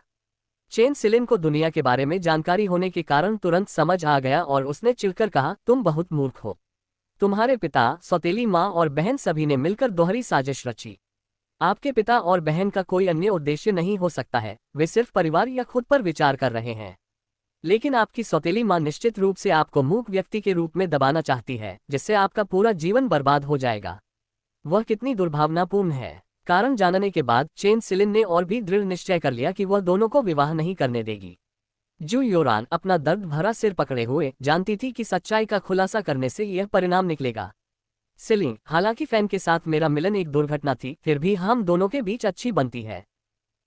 चेन सिलिन को दुनिया के बारे में जानकारी होने के कारण तुरंत समझ आ गया और उसने चिढ़कर कहा, तुम बहुत मूर्ख हो। तुम्हारे पिता, सौतेली माँ और बहन सभी ने मिलकर दोहरी साजिश रची। आपके पिता और बहन का कोई अन्य उद्देश्य नहीं हो सकता है, वे सिर्फ परिवार या खुद पर विचार कर रहे हैं। लेकिन आपकी सौतेली माँ निश्चित रूप से आपको मूक व्यक्ति के रूप में दबाना चाहती है, जिससे आपका पूरा जीवन बर्बाद हो जाएगा। वह कितनी दुर्भावनापूर्ण है। कारण जानने के बाद चेन सिलिन ने और भी दृढ़ निश्चय कर लिया कि वह दोनों को विवाह नहीं करने देगी। जू योरान अपना दर्द भरा सिर पकड़े हुए जानती थी कि सच्चाई का खुलासा करने से यह परिणाम निकलेगा। सिलिन, हालांकि फैन के साथ मेरा मिलन एक दुर्घटना थी, फिर भी हम दोनों के बीच अच्छी बनती है।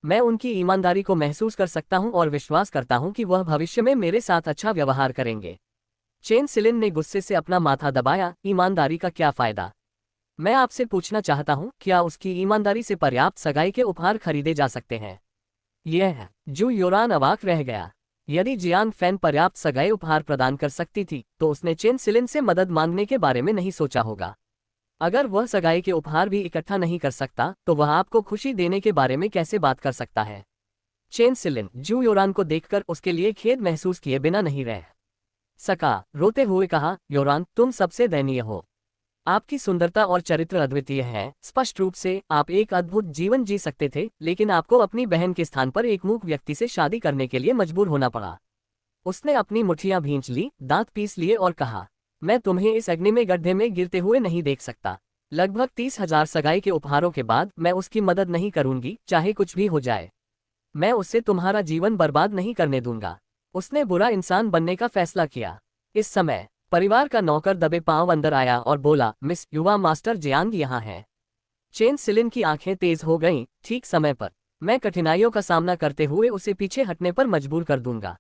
मैं उनकी ईमानदारी को महसूस कर सकता हूं और विश्वास करता हूं कि वह भविष्य में मेरे साथ अच्छा व्यवहार करेंगे। चेन सिलिन ने गुस्से से अपना माथा दबाया, ईमानदारी का क्या फायदा? मैं आपसे पूछना चाहता हूं, क्या उसकी ईमानदारी से पर्याप्त सगाई के उपहार खरीदे जा सकते हैं? यह है। जू योरान अवाक रह गया। यदि जियांग फैन पर्याप्त सगाई उपहार प्रदान कर सकती थी, तो उसने चेन सिलिन से मदद मांगने के बारे में नहीं सोचा होगा। अगर वह सगाई के उपहार भी इकट्ठा नहीं कर सकता, तो वह आपको खुशी देने के बारे में कैसे बात कर सकता है? चेन सिलिन जू योरान को देखकर उसके लिए खेद महसूस किए बिना नहीं रह सका। रोते हुए कहा, योरान, तुम सबसे दयनीय हो। आपकी सुंदरता और चरित्र अद्वितीय है। स्पष्ट रूप से आप एक अद्भुत जीवन जी सकते थे, लेकिन आपको अपनी बहन के स्थान पर एक मूक व्यक्ति से शादी करने के लिए मजबूर होना पड़ा। उसने अपनी मुठ्ठियां भींच ली, दांत पीस लिए और कहा, मैं तुम्हें इस अग्नि में गड्ढे में गिरते हुए नहीं देख सकता। लगभग 30,000 सगाई के उपहारों के बाद मैं उसकी मदद नहीं करूंगी, चाहे कुछ भी हो जाए। मैं उससे तुम्हारा जीवन बर्बाद नहीं करने दूंगा। उसने बुरा इंसान बनने का फैसला किया। इस समय परिवार का नौकर दबे पांव अंदर आया और बोला, मिस युवा मास्टर जियांग यहाँ हैं। चेन सिलिन की आंखें तेज हो गईं। ठीक समय पर। मैं कठिनाइयों का सामना करते हुए उसे पीछे हटने पर मजबूर कर दूंगा।